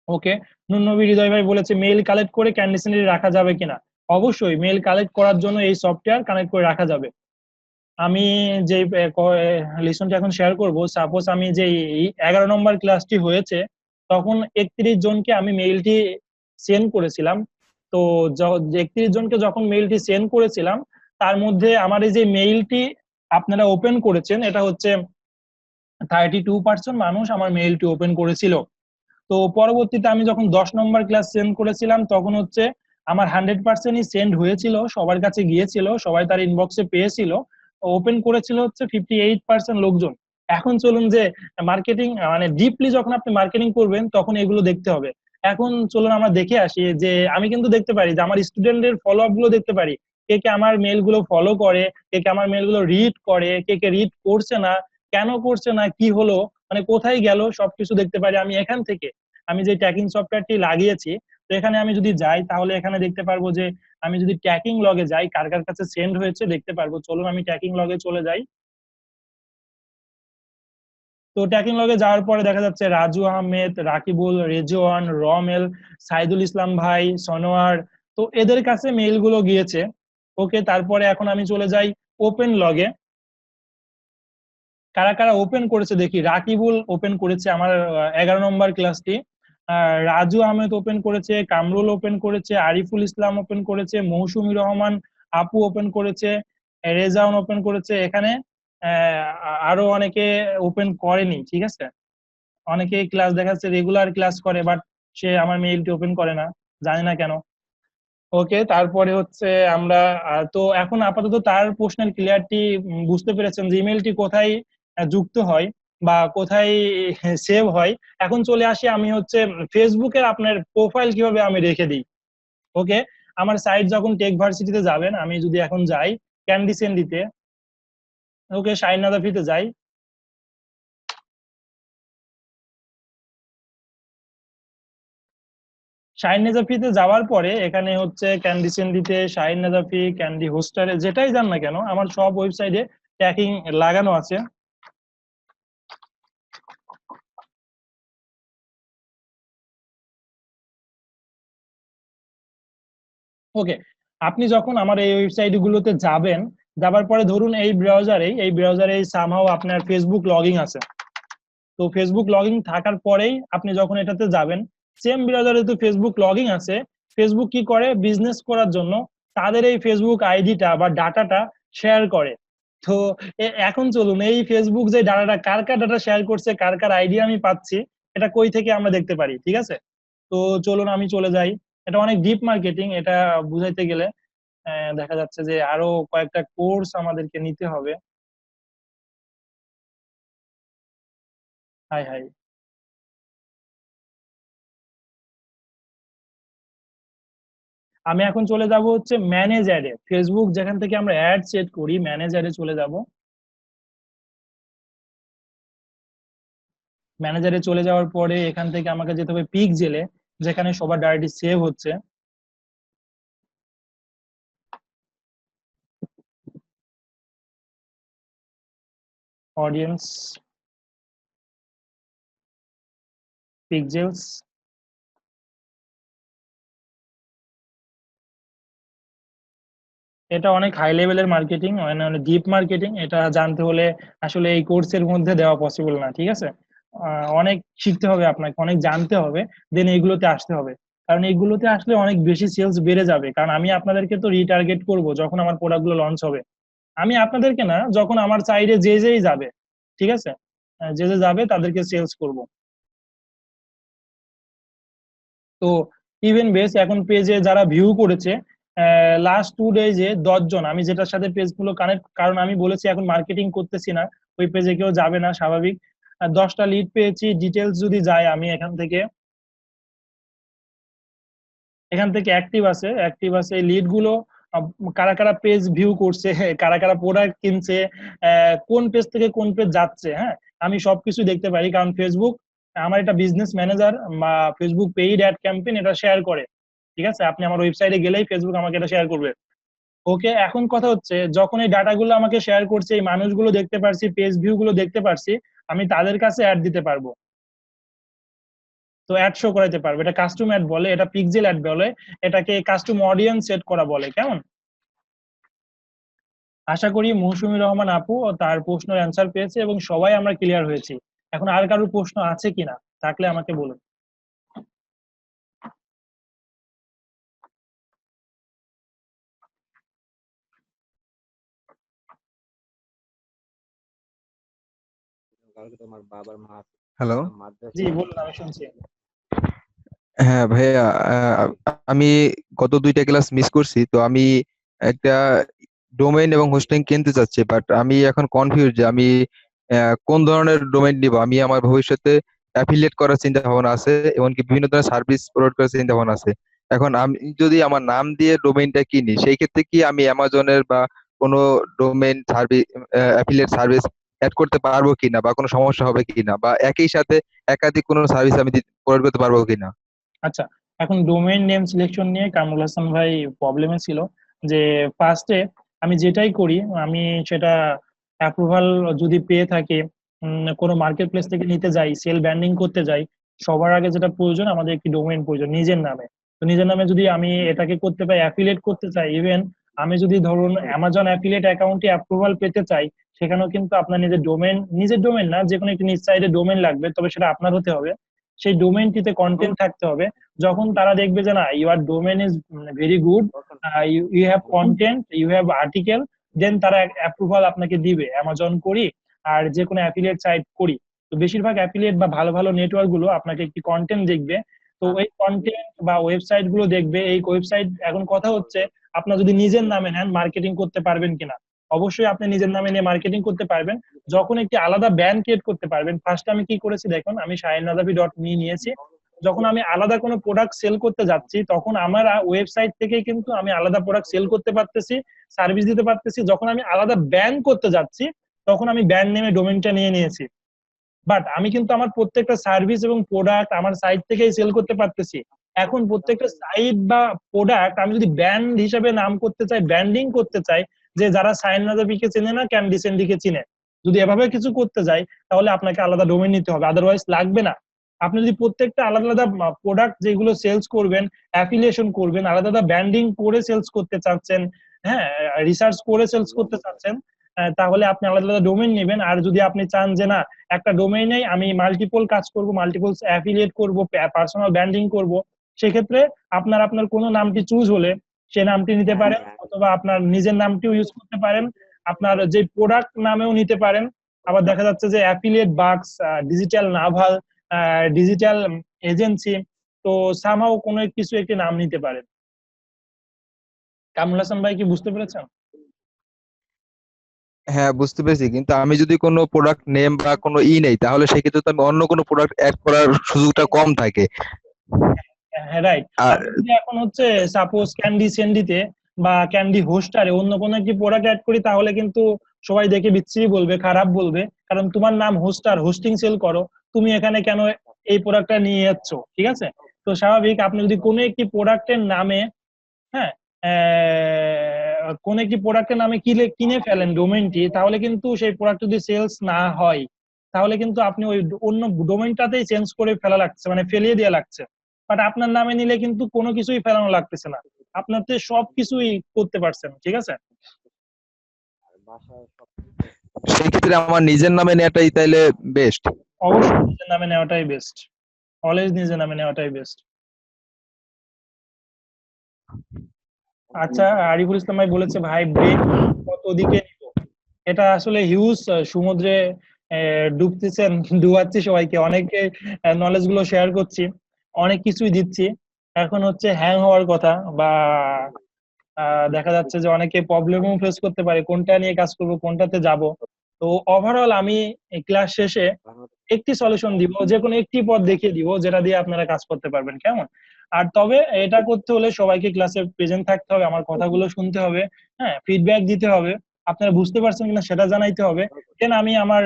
ওকে, নুননবী হৃদয় ভাই বলেছে মেইল কালেক্ট করে ক্যান্ডিশনারি রাখা যাবে কিনা। অবশ্যই মেইল কালেক্ট করার জন্য এই সফটওয়্যার কানেক্ট করে রাখা যাবে। আমি যে লিসনটা এখন শেয়ার করব, সাপোজ আমি যে 11 নম্বর ক্লাসটি হয়েছে তখন 31 জনকে আমি মেইলটি সেন্ড করেছিলাম। তো 31 জনকে যখন মেইলটি সেন্ড করেছিলাম, তার মধ্যে আমার এই যে মেইলটি আপনারা ওপেন করেছেন, এটা হচ্ছে 32% মানুষ আমার মেইলটি ওপেন করেছিল। তো পরবর্তীতে আমি যখন 10 নম্বর ক্লাস সেন্ড করেছিলাম তখন হচ্ছে আমার 100%ই সেন্ড হয়েছিল, সবার কাছে গিয়েছিল, সবাই তার ইনবক্সে পেয়েছিল। ওপেন করেছিল হচ্ছে 58% লোকজন। এখন চলুন যে মার্কেটিং মানে ডিপলি যখন আপনি মার্কেটিং করবেন তখন এগুলো দেখতে হবে। এখন চলুন আমরা দেখে আসি যে আমি কিন্তু দেখতে পারি যে আমার স্টুডেন্টের ফলো আপ গুলো দেখতে পারি, কে কে আমার মেল গুলো ফলো করে, কে কে আমার মেল গুলো রিড করে, কে কে রিড করছে না, কেন করছে না, কি হলো, মানে কোথায় গেল, সবকিছু দেখতে পারি আমি এখান থেকে। আমি যে ট্র্যাকিং সফটওয়্যারটি লাগিয়েছি, তো এখানে আমি যদি যাই তাহলে এখানে দেখতে পারবো যে আমি যদি ট্র্যাকিং লগে যাই কার কার কাছে সেন্ড হয়েছে দেখতে পারবো। চলুন আমি ট্র্যাকিং লগে চলে যাই। তো ট্র্যাকিং লগে যাওয়ার পরে দেখা যাচ্ছে রাজু আহমেদ, রাকিবুল, রেজওয়ান, রমেল, সাইদুল ইসলাম ভাই, সনোয়ার, তো এদের কাছে মেইল গুলো গিয়েছে। ওকে, তারপরে এখন আমি চলে যাই ওপেন লগে। কারা কারা ওপেন করেছে দেখি। রাকিবুল ওপেন করেছে আমার 11 নম্বর ক্লাসটি। রাজু আহমেদ ওপেন করেছে, কামরুল ওপেন করেছে, আরিফুল ইসলাম ওপেন করেছে, মৌসুমী রহমান আপু ওপেন করেছে, রেজাউন ওপেন করেছে। এখানে আরো অনেকে ওপেন করেনি, ঠিক আছে। অনেকে ক্লাস দেখাচ্ছে রেগুলার ক্লাস করে, বাট সে আমার মেইলটি ওপেন করে না, জানি না কেন। ওকে, তারপরে হচ্ছে আমরা তো এখন আপাতত তার প্রশ্নের ক্লিয়ারটি বুঝতে পেরেছেন যে ইমেলটি কোথায় যুক্ত হয় বা কোথায় সেভ হয়। এখন চলে আসি আমি হচ্ছে ফেসবুকের আপনার প্রোফাইল কিভাবে আমি রেখে দিই। ওকে, আমার সাইট যখন টেক ভার্সিটিতে যাবেন, আমি যদি এখন যাই ক্যান্ডি সেন্ডিতে, ওকে শাহিন নাদাফিতে যাই। শাহিন নাজাফিতে যাওয়ার পরে এখানে হচ্ছে ক্যান্ডি সেন্ডিতে, শাহিন নাজাফি, ক্যান্ডি হোস্টারে যেটাই যান না কেন আমার সব ওয়েবসাইটে ট্র্যাকিং লাগানো আছে। ওকে, আপনি যখন আমার এই ওয়েবসাইট গুলোতে যাবেন, যাবার পরে ধরুন এই ব্রাউজারে সামহাও আপনার ফেসবুক লগইন আছে। তো ফেসবুক লগইন থাকার পরেই আপনি যখন এটাতে যাবেন, সেম ব্রাউজারে তো ফেসবুক লগইন আছে। ফেসবুক কি করে বিজনেস করার জন্য তাদের এই ফেসবুক আইডিটা বা ডাটাটা শেয়ার করে। তো এখন চলুন এই ফেসবুক যে ডাটাটা কার কার ডাটা শেয়ার করছে, কার কার আইডি আমি পাচ্ছি, এটা কই থেকে আমরা দেখতে পারি, ঠিক আছে। তো চলুন আমি চলে যাই। এটা অনেক ডিপ মার্কেটিং, এটা বুঝাইতে গেলে দেখা যাচ্ছে যে আরো কয়েকটা কোর্স আমাদেরকে নিতে হবে। High high. আমি এখন চলে যাব হচ্ছে ম্যানেজ অ্যাডে, ফেসবুক যেখান থেকে আমরা অ্যাড সেট করি ম্যানেজ অ্যাডে চলে যাব। ম্যানেজারে চলে যাওয়ার পরে এখান থেকে আমাকে যেতে হবে পিক জেলে, যেখানে সবার ডায়েরি সেভ হচ্ছে। অডিয়েন্স, পিকজেলস, এটা অনেক হাই লেভেলের মার্কেটিং, মানে অনেক ডিপ মার্কেটিং। এটা জানতে হলে আসলে এই কোর্সের মধ্যে দেওয়া পসিবল না, ঠিক আছে? অনেক শিখতে হবে আপনাকে, অনেক জানতে হবে, দেন এইগুলোতে আসতে হবে। কারণ এইগুলোতে আসলে অনেক বেশি সেলস বেড়ে যাবে। কারণ আমি আপনাদেরকে তো রিটার্গেট করব যখন আমার প্রোডাক্টগুলো লঞ্চ হবে। আমি আপনাদেরকে না, যখন আমার সাইডে যে যেই যাবে, ঠিক আছে, যে যে যাবে তাদেরকে সেলস করব। তো ইভেন বেস এখন পেজে যারা ভিউ করেছে লাস্ট 2 ডেজে 10 জন, আমি যেটার সাথে পেজগুলো কানেক্ট, কারণ আমি বলেছি এখন মার্কেটিং করতেছি না, ওই পেজে কেউ যাবে না স্বাভাবিক। 10টা লিড পেয়েছি। ডিটেলস যদি যায়, আমি এখান থেকে অ্যাক্টিভ আছে এই লিড গুলো। আহ, কারা কারা পেজ ভিউ করছে, কারা কারা প্রোডাক্ট কিনছে, কোন পেজ থেকে কোন পেজ যাচ্ছে, হ্যাঁ, আমি সবকিছু দেখতে পারি। কারণ ফেসবুক আমার এটা বিজনেস ম্যানেজার বা ফেসবুক পেইড অ্যাড ক্যাম্পেইন এটা শেয়ার করে, ঠিক আছে? আপনি আমার ওয়েবসাইটে গেলেই ফেসবুক আমাকে এটা শেয়ার করবে। ওকে, এখন কথা হচ্ছে, যখন এই ডাটাগুলো আমাকে শেয়ার করছে, এই মানুষগুলো দেখতে পারছি, পেজ ভিউ গুলো দেখতে পারছি, আমি তাদের কাছে অ্যাড দিতে পারবো। তো অ্যাড শো করাতে পারবে, এটা কাস্টম অ্যাড বলে, এটা পিক্সেল অ্যাড বলে, এটাকে কাস্টম অডিয়েন্স সেট করা বলে। কেমন? আশা করি মৌসুমী রহমান আপু ও তার প্রশ্নের অ্যান্সার পেয়েছে এবং সবাই আমরা ক্লিয়ার হয়েছি। এখন আর কারোর প্রশ্ন আছে কিনা, থাকলে আমাকে বলুন। হ্যালো। জি বলুন, আমি শুনছি। হ্যাঁ ভাইয়া, আমি গত 2টা ক্লাস মিস করছি, তো আমি একটা ডোমেইন এবং হোস্টিং কিনতে চাচ্ছি, বাট আমি এখন কনফিউজ যে আমি কোন ধরনের ডোমেইন নিব। আমি আমার ভবিষ্যতে অ্যাফিলিয়েট করার চিন্তা ভাবনা আছে, এমনকি বিভিন্ন ধরনের সার্ভিস প্রোভাইড করার চিন্তা ভাবনা আছে। এখন আমি যদি আমার নাম দিয়ে ডোমেইনটা কিনি, সেই ক্ষেত্রে কি আমি অ্যামাজনের বা কোনো domain service affiliate service add করতে পারবো কিনা, বা কোনো সমস্যা হবে কিনা, বা একই সাথে একাধিক কোনো সার্ভিস আমি প্রোভাইড করতে পারবো কিনা? আচ্ছা, এখন ডোমেইন নেম সিলেকশন নিয়ে কামরুল হাসান ভাই প্রবলেমে ছিল। যে ফার্স্টে আমি যেটাই করি, আমি সেটা অ্যাপ্রুভাল যদি পেয়ে থাকি, কোনো মার্কেট প্লেস থেকে নিতে যাই, সেল ব্র্যান্ডিং করতে যাই, সবার আগে যেটা প্রয়োজন, আমাদের একটি ডোমেইন প্রয়োজন নিজের নামে। তো নিজের নামে যদি আমি এটাকে করতে পাই, অ্যাফিলিয়েট করতে চাই, ইভেন আমি যদি ধরুন অ্যামাজন অ্যাফিলিয়েট অ্যাকাউন্টে অ্যাপ্রুভাল পেতে চাই, সেখানেও কিন্তু আপনার নিজের ডোমেইন না, যে কোনো একটি নিজ সাইডে ডোমেইন লাগবে, তবে সেটা আপনার হতে হবে। সেই ডোমেইনটিতে কন্টেন্ট থাকতে হবে। যখন তারা দেখবে যে না, your domain is very good, you have content, you have article, then তারা অ্যাপ্রুভাল আপনাকে দিবে। অ্যামাজন করি আর যে কোনো অ্যাফিলিয়েট সাইট করি, তো বেশিরভাগ অ্যাফিলিয়েট বা ভালো ভালো নেটওয়ার্ক গুলো আপনাকে একটি কন্টেন্ট দেখবে। তো ওই কন্টেন্ট বা ওয়েবসাইট গুলো দেখবে। এই ওয়েবসাইট, এখন কথা হচ্ছে, আপনার যদি নিজের নামে নেন, মার্কেটিং করতে পারবেন কিনা? অবশ্যই আপনি নিজের নামে নিয়ে মার্কেটিং করতে পারবেন, যখন একটি আলাদা ব্র্যান্ড ক্রিয়েট করতে পারবেন। ফার্স্ট আমি কি করেছি দেখুন, আমি shahinnazafi.me নিয়েছি। যখন আমি আলাদা কোনো প্রোডাক্ট সেল করতে যাচ্ছি, তখন আমার ওয়েবসাইট থেকে কিন্তু আমি আলাদা প্রোডাক্ট সেল করতে পারতেছি, সার্ভিস দিতে পারতেছি। যখন আমি আলাদা ব্র্যান্ড করতে যাচ্ছি, তখন আমি ব্র্যান্ড নেমে ডোমেইনটা নিয়ে নিয়েছি। বাট আমি কিন্তু আমার প্রত্যেকটা সার্ভিস এবং প্রোডাক্ট আমার সাইট থেকেই সেল করতে পারতেছি। এখন প্রত্যেকটা সাইট বা প্রোডাক্ট আমি যদি ব্র্যান্ড হিসেবে নাম করতে চাই, ব্র্যান্ডিং করতে চাই, যে যারা সাইন নাজাবিকে চেনে না, ক্যান্ডি সেন্ডিকে চিনে, যদি এভাবে কিছু করতে যাই, তাহলে আপনাকে আলাদা ডোমেইন নিতে হবে, আদারওয়াইজ লাগবে না। আপনি যদি প্রত্যেকটা আলাদা আলাদা প্রোডাক্ট যেগুলো সেলস করবেন, অ্যাফিলিয়েশন করবেন, আলাদা আলাদা ব্র্যান্ডিং করে সেলস করতে চাচ্ছেন, হ্যাঁ, রিসার্চ করে সেলস করতে চাচ্ছেন, তাহলে আপনি আলাদা আলাদা ডোমেইন নেবেন। আর যদি আপনি চান যে না, একটা ডোমেইনেই আমি মাল্টিপল কাজ করব, মাল্টিপল অ্যাফিলিয়েট করব, পার্সোনাল ব্র্যান্ডিং করব, সেক্ষেত্রে আপনার আপনার কোনো নামটি চুজ হলে সে নামটি নিতে পারেন, অথবা আপনার নিজের নামটিও ইউজ করতে পারেন, আপনার যে প্রোডাক্ট নামেও নিতে পারেন। আবার দেখা যাচ্ছে যে অ্যাফিলিয়েট বাক্স, ডিজিটাল নাভাল, ডিজিটাল এজেন্সি, তো সামহাও কোনো কিছু একটি নাম নিতে পারেন। কামরুল হাসান ভাই, কি বুঝতে পেরেছেন? হ্যাঁ, বুঝতে পেরেছি, কিন্তু আমি যদি কোনো প্রোডাক্ট নেম বা কোনো নেই, তাহলে সেক্ষেত্রে তো আমি অন্য কোনো প্রোডাক্ট অ্যাড করার সুযোগটা কম থাকে। হ্যাঁ, রাইট। আর আপনি যদি এখন হচ্ছে সাপোজ ক্যান্ডি সেন্ডিতে বা ক্যান্ডি হোস্টারে অন্য কোনো একটি প্রোডাক্ট অ্যাড করি, তাহলে কিন্তু সবাই দেখে বিচ্ছিরি বলবে, খারাপ বলবে। কারণ তোমার নাম হোস্টার, হোস্টিং সেল করো, তুমি এখানে কেন এই প্রোডাক্টটা নিয়ে যাচ্ছ, ঠিক আছে? তো স্বাভাবিক, আপনি যদি কোনো একটি প্রোডাক্টের নামে, হ্যাঁ, কোন একটি প্রোডাক্টের নামে কিনে ফেলেন ডোমেইনটি, তাহলে কিন্তু সেই প্রোডাক্ট যদি সেলস না হয়, তাহলে কিন্তু আপনি ওই অন্য ডোমেইনটাতেই চেঞ্জ করে ফেলা লাগছে, মানে ফেলিয়ে দেওয়া লাগছে। বাট আপনার নামে নিলে কিন্তু কোনো কিছুই ফেলানো লাগতেছে না। আপনার তো সবকিছুই করতে পারছেন, ঠিক আছে? সেই ক্ষেত্রে আমার নিজের নামে নেওয়াটাই তাইলে বেস্ট। অবশ্যই নিজের নামে নেওয়াটাই বেস্ট, অলওয়েজ নিজের নামে নেওয়াটাই বেস্ট। আচ্ছা, আরিফুল ইসলাম ভাই বলেছে ভাই ব্রেক কত দিকে নিব, এটা আসলে হিউজ সমুদ্রে ডুবতেছেন, ডুবাচ্ছি সবাইকে, অনেকে নলেজ গুলো শেয়ার করছি, অনেক কিছুই দিচ্ছি। এখন হচ্ছে হ্যাং হওয়ার কথা, বা দেখা যাচ্ছে যে অনেকে প্রবলেমও ফেস করতে পারে, কোনটা নিয়ে কাজ করব, কোনটাতে যাব। তো ওভারঅল আমি ক্লাস শেষে একটি সলিউশন দিব, যে কোনো একটি পথ দেখিয়ে দিব যেটা দিয়ে আপনারা কাজ করতে পারবেন, কেমন? আর তবে এটা করতে হলে সবাইকে ক্লাসে প্রেজেন্ট থাকতে হবে, আমার কথাগুলো শুনতে হবে, হ্যাঁ, ফিডব্যাক দিতে হবে, আপনারা বুঝতে পারছেন কিনা সেটা জানাইতে হবে। কেন আমি আমার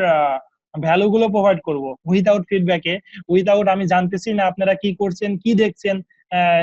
ভ্যালু গুলো প্রোভাইড করব উইথাউট ফিডব্যাকে, উইথাউট আমি জানতেছি না আপনারা কি করছেন কি দেখছেন,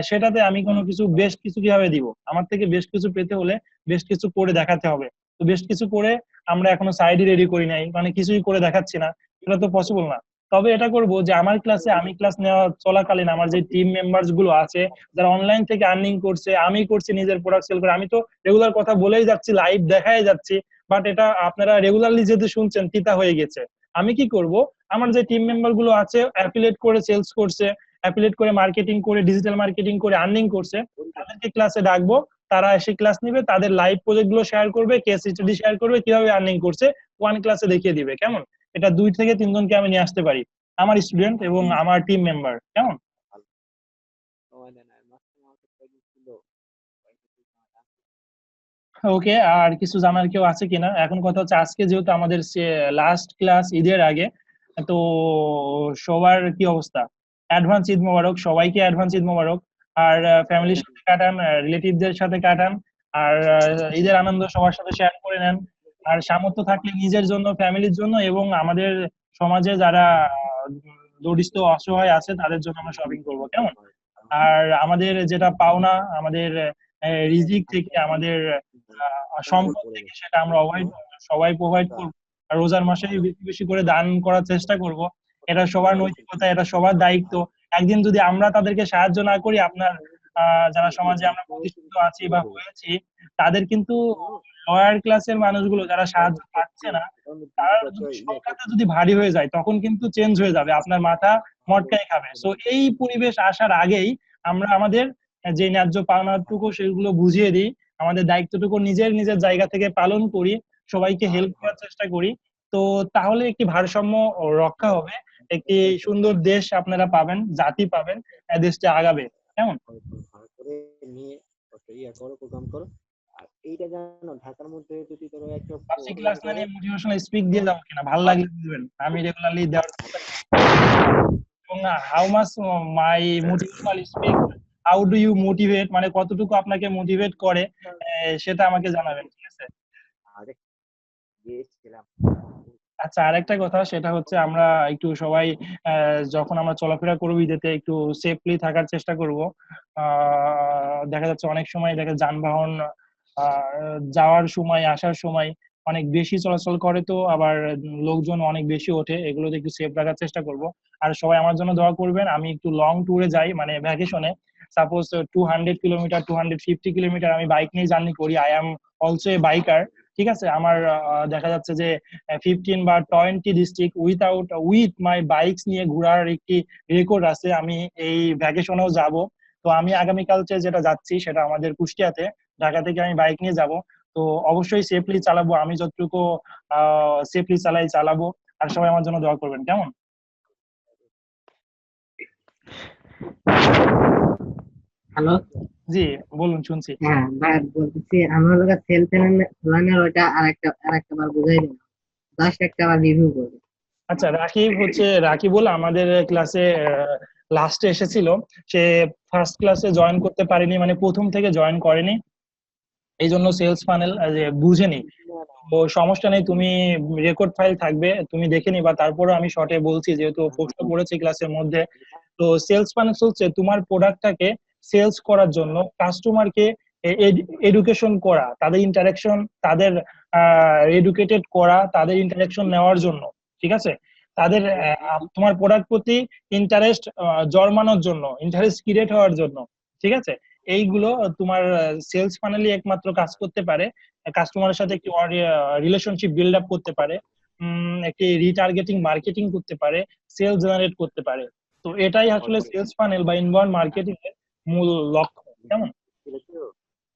সেটাতে আমি কোনো কিছু বেস্ট কিছু কিভাবে দিব? আমার থেকে বেস্ট কিছু পেতে হলে বেস্ট কিছু করে দেখাতে হবে। তো বেস্ট কিছু করে আমরা এখনো সাইডই রেডি করি নাই, মানে কিছুই করে দেখাচ্ছি না, এটা তো পসিবল না। তবে এটা করব যে আমার ক্লাসে, আমি ক্লাস নেওয়া চলাকালীন আমার যে টিম মেম্বার্স গুলো আছে যারা অনলাইন থেকে আর্নিং করছে, আমি করছি নিজের প্রোডাক্ট সেল করে, আমি তো রেগুলার কথা বলেই যাচ্ছি, লাইভ দেখাই যাচ্ছি, বাট এটা আপনারা রেগুলারলি যেহেতু শুনছেন তিতা হয়ে গেছে। আমি কি করব, আমার যে টিম মেম্বার গুলো আছে অ্যাফিলিয়েট করে সেলস করছে, অ্যাফিলিয়েট করে মার্কেটিং করে ডিজিটাল মার্কেটিং করে আর্নিং করছে, তাদেরকে ক্লাসে ডাকবো, তারা এসে ক্লাস নিবে, তাদের লাইভ প্রজেক্ট গুলো শেয়ার করবে, কেস স্টাডি শেয়ার করবে, কিভাবে আর্নিং করছে ওয়ান ক্লাসে দেখিয়ে দিবে, কেমন? এটা 2 থেকে 3 জনকে আমি নিয়ে আসতে পারি, আমার স্টুডেন্ট এবং আমার টিম মেম্বার, কেমন? ওকে, আর কিছু জানার কেউ আছে কিনা? এখন কথা হচ্ছে আজকে যেহেতু আমাদের লাস্ট ক্লাস ঈদের আগে, তো সবার কি অবস্থা? অ্যাডভান্স ঈদ মোবারক, সবাইকে অ্যাডভান্স ঈদ মোবারক। আর ফ্যামিলির সাথে কাটান, রিলেটিভদের সাথে কাটান, আর ঈদের আনন্দ সবার সাথে শেয়ার করে নেন। আর সামর্থ্য থাকলে নিজের জন্য, ফ্যামিলির জন্য এবং আমাদের সমাজে যারা দরিদ্র অসহায় আছে তাদের জন্য আমরা শপিং করবো, কেমন? আর আমাদের যেটা পাওনা, আমাদের রিজিক থেকে, আমাদের সম্পদ থেকে, সেটা আমরা সবাই প্রোভাইড করবো। আর রোজার মাসে বেশি বেশি করে দান করার চেষ্টা করব, এটা সবার নৈতিকতা, এটা সবার দায়িত্ব। একদিন যদি আমরা তাদেরকে সাহায্য না করি, আপনার যারা সমাজে আমরা প্রতিষ্ঠিত আছি বা হয়েছি, তাদের কিন্তু লয়ার ক্লাসের মানুষগুলো যারা সাহায্য পাচ্ছে না, তার সংখ্যাটা যদি ভারী হয়ে যায় তখন কিন্তু চেঞ্জ হয়ে যাবে, আপনার মাথা মটকাই খাবে। সো এই পরিবেশ আসার আগেই আমরা আমাদের যে ন্যায্য পাওনাটুকু সেগুলো বুঝিয়ে দিই, আমাদের দায়িত্বটুকু নিজের নিজের জায়গা থেকে পালন করি, সবাইকে হেল্প করার চেষ্টা করি। তো তাহলে একটি ভারসাম্য রক্ষা হবে, একটি সুন্দর দেশ আপনারা পাবেন, জাতি পাবেন, দেশটা আগাবে, কেমন? ভাবছি ক্লাস না নিয়ে মোটিভেশনাল স্পিক দিয়ে যাবো কিনা, ভালো লাগলে দিবেন, আমি রেগুলারলি দেওয়ার চেষ্টা করি। এবং how much my motivational speak, how do you motivate, মানে কতটুকু আপনাকে মোটিভেট করে, সেটা আমাকে জানাবেন, ঠিক আছে? আচ্ছা, আরেকটা কথা, সেটা হচ্ছে আমরা একটু সবাই যখন আমরা চলাফেরা করবো ঈদেতে একটু সেফলি থাকার চেষ্টা করব। দেখা যাচ্ছে অনেক সময় যানবাহন যাওয়ার সময় আসার সময় অনেক বেশি চলাচল করে, তো আবার লোকজন অনেক বেশি ওঠে, এগুলোতে একটু সেফ রাখার চেষ্টা করব। আর সবাই আমার জন্য দোয়া করবেন, আমি একটু লং ট্যুরে যাই, মানে ভ্যাকেশনে, সাপোজ 200 কিলোমিটার 250 কিলোমিটার আমি বাইক নিয়ে জার্নি করি, I am also a biker, ঠিক আছে? আমার দেখা যাচ্ছে যে 15 বা 20 ডিস্ট্রিক্ট উইথ মাই বাইকস নিয়ে ঘোরার একটি রেকর্ড আছে, আমি এই ভ্যাকেশনেও যাব। তো আমি আগামীকাল যেটা যাচ্ছি সেটা আমাদের কুষ্টিয়াতে, ঢাকা থেকে আমি বাইক নিয়ে যাব। তো অবশ্যই সেফলি চালাবো, আমি যতটুকু সেফলি চালাবো। আর সবাই আমার জন্য দোয়া করবেন, কেমন? হ্যালো, জি, বলুন, শুনছি। হ্যাঁ ভাই বলতেছি আমার লোক সেলফ লার্নার ওইটা আরেকটা বার বুঝাই দেন, জাস্ট একটা বার রিভিউ করবে। আচ্ছা, রাকিবুল আমাদের ক্লাসে লাস্টে এসেছিল, সে ফার্স্ট ক্লাসে জয়েন করতে পারেনি, মানে প্রথম থেকে জয়েন করেনি, এই জন্য সেলস ফানেল বুঝেনি। তো সমস্যা নেই, তুমি রেকর্ড ফাইল থাকবে, তুমি দেখে নিবা, তারপরে আমি শর্টে বলছি যেহেতু প্রশ্ন পড়েছে ক্লাসের মধ্যে। তো সেলস ফানেল হচ্ছে তোমার প্রোডাক্টটাকে সেলস করার জন্য কাস্টমারকে এডুকেশন করা, তাদের ইন্টারাকশন, তাদের এডুকেটেড করা, তাদের ইন্টারাকশন নেওয়ার জন্য, ঠিক আছে? তাদের তোমার প্রোডাক্ট প্রতি ইন্টারেস্ট জন্মানোর জন্য, ইন্টারেস্ট ক্রিয়েট হওয়ার জন্য, ঠিক আছে? এইগুলো তোমার সেলস ফানেলে একমাত্র কাজ করতে পারে, কাস্টমারের সাথে একটি রিলেশনশিপ বিল্ড আপ করতে পারে, একটি রিটার্গেটিং মার্কেটিং করতে পারে, সেলস জেনারেট করতে পারে। তো এটাই আসলে সেলস ফানেল বা ইনবাউন্ড মার্কেটিং এর মূল লক্ষ্য। কেমন?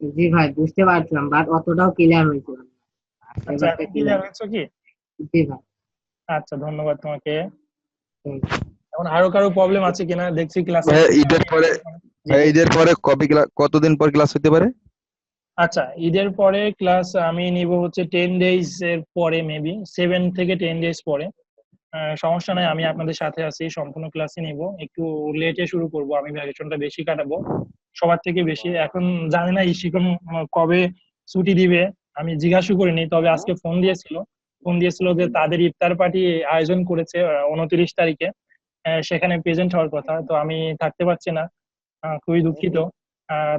জি ভাই, বুঝতে পারছিলাম, বাট অতটাও ক্লিয়ার হয়েছিল না। আচ্ছা, ব্যাপারটা এখন ক্লিয়ার। ক্লিয়ার হয়েছে কি? জি ভাই। আচ্ছা, ধন্যবাদ তোমাকে। হুম। এখন আরো কারো প্রবলেম আছে কিনা দেখছি ক্লাসে। ভাইয়া ঈদের পরে ভাইয়া ঈদের পরে কতদিন পর ক্লাস হতে পারে? আচ্ছা, ঈদের পরে ক্লাস আমি নিব হচ্ছে 10 days এর পরে, মেবি 7 থেকে 10 days পরে। সমস্যা নাই, আমি আপনাদের সাথে আছি, সম্পূর্ণ ক্লাসই নিব। একটু লেটে শুরু করব, আমি ভ্যাকেশনটা বেশি কাটাবো, সবার থেকে বেশি। এখন জানি না ইশিকন কবে ছুটি দিবে, আমি জিজ্ঞাসা করিনি, তবে আজকে ফোন দিয়েছিল যে তাদের ইফতার পার্টি আয়োজন করেছে 29 তারিখে, সেখানে প্রেজেন্ট হওয়ার কথা, তো আমি থাকতে পারছি না, খুবই দুঃখিত।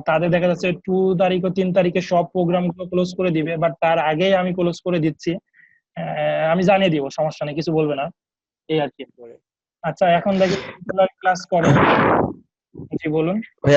তাদের দেখা যাচ্ছে 2 তারিখ ও 3 তারিখে সব প্রোগ্রাম গুলো ক্লোজ করে দিবে, বাট তার আগেই আমি ক্লোজ করে দিচ্ছি। আমি জানিয়ে দিব, সমস্যা নেই, কিছু বলবে না, এই আর কি। আচ্ছা, এখন দেখি ক্লাস করে। জি বলুন। ভাই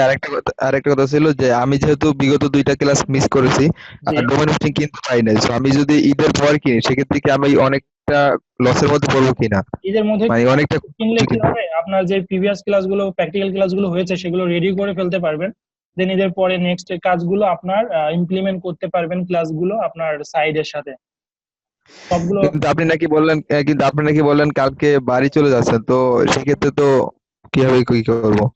আরেকটা কথা ছিল যে আমি যেহেতু বিগত 2টা ক্লাস মিস করেছি জি, আর ডোমেন হোস্টিং কিনতে পাই নাই, তো আমি যদি ঈদের পর কিনি সেক্ষেত্রে কি আমি অনেকটা লসের মধ্যে পড়বো কিনা, ঈদের মধ্যে মানে অনেকটা কিনলে কি যদি হবে, আপনার যে প্রিভিয়াস ক্লাসগুলো, প্র্যাকটিক্যাল ক্লাসগুলো হয়েছে সেগুলো রেডি করে ফেলতে পারবেন। দেন ঈদের পরে নেক্সট কাজগুলো আপনার ইমপ্লিমেন্ট করতে পারবেন, ক্লাসগুলো আপনার সাইডের সাথে সবগুলো। কিন্তু আপনি নাকি বললেন কালকে বাড়ি চলে যাচ্ছেন, তো সেক্ষেত্রে তো কিভাবে কি করবো?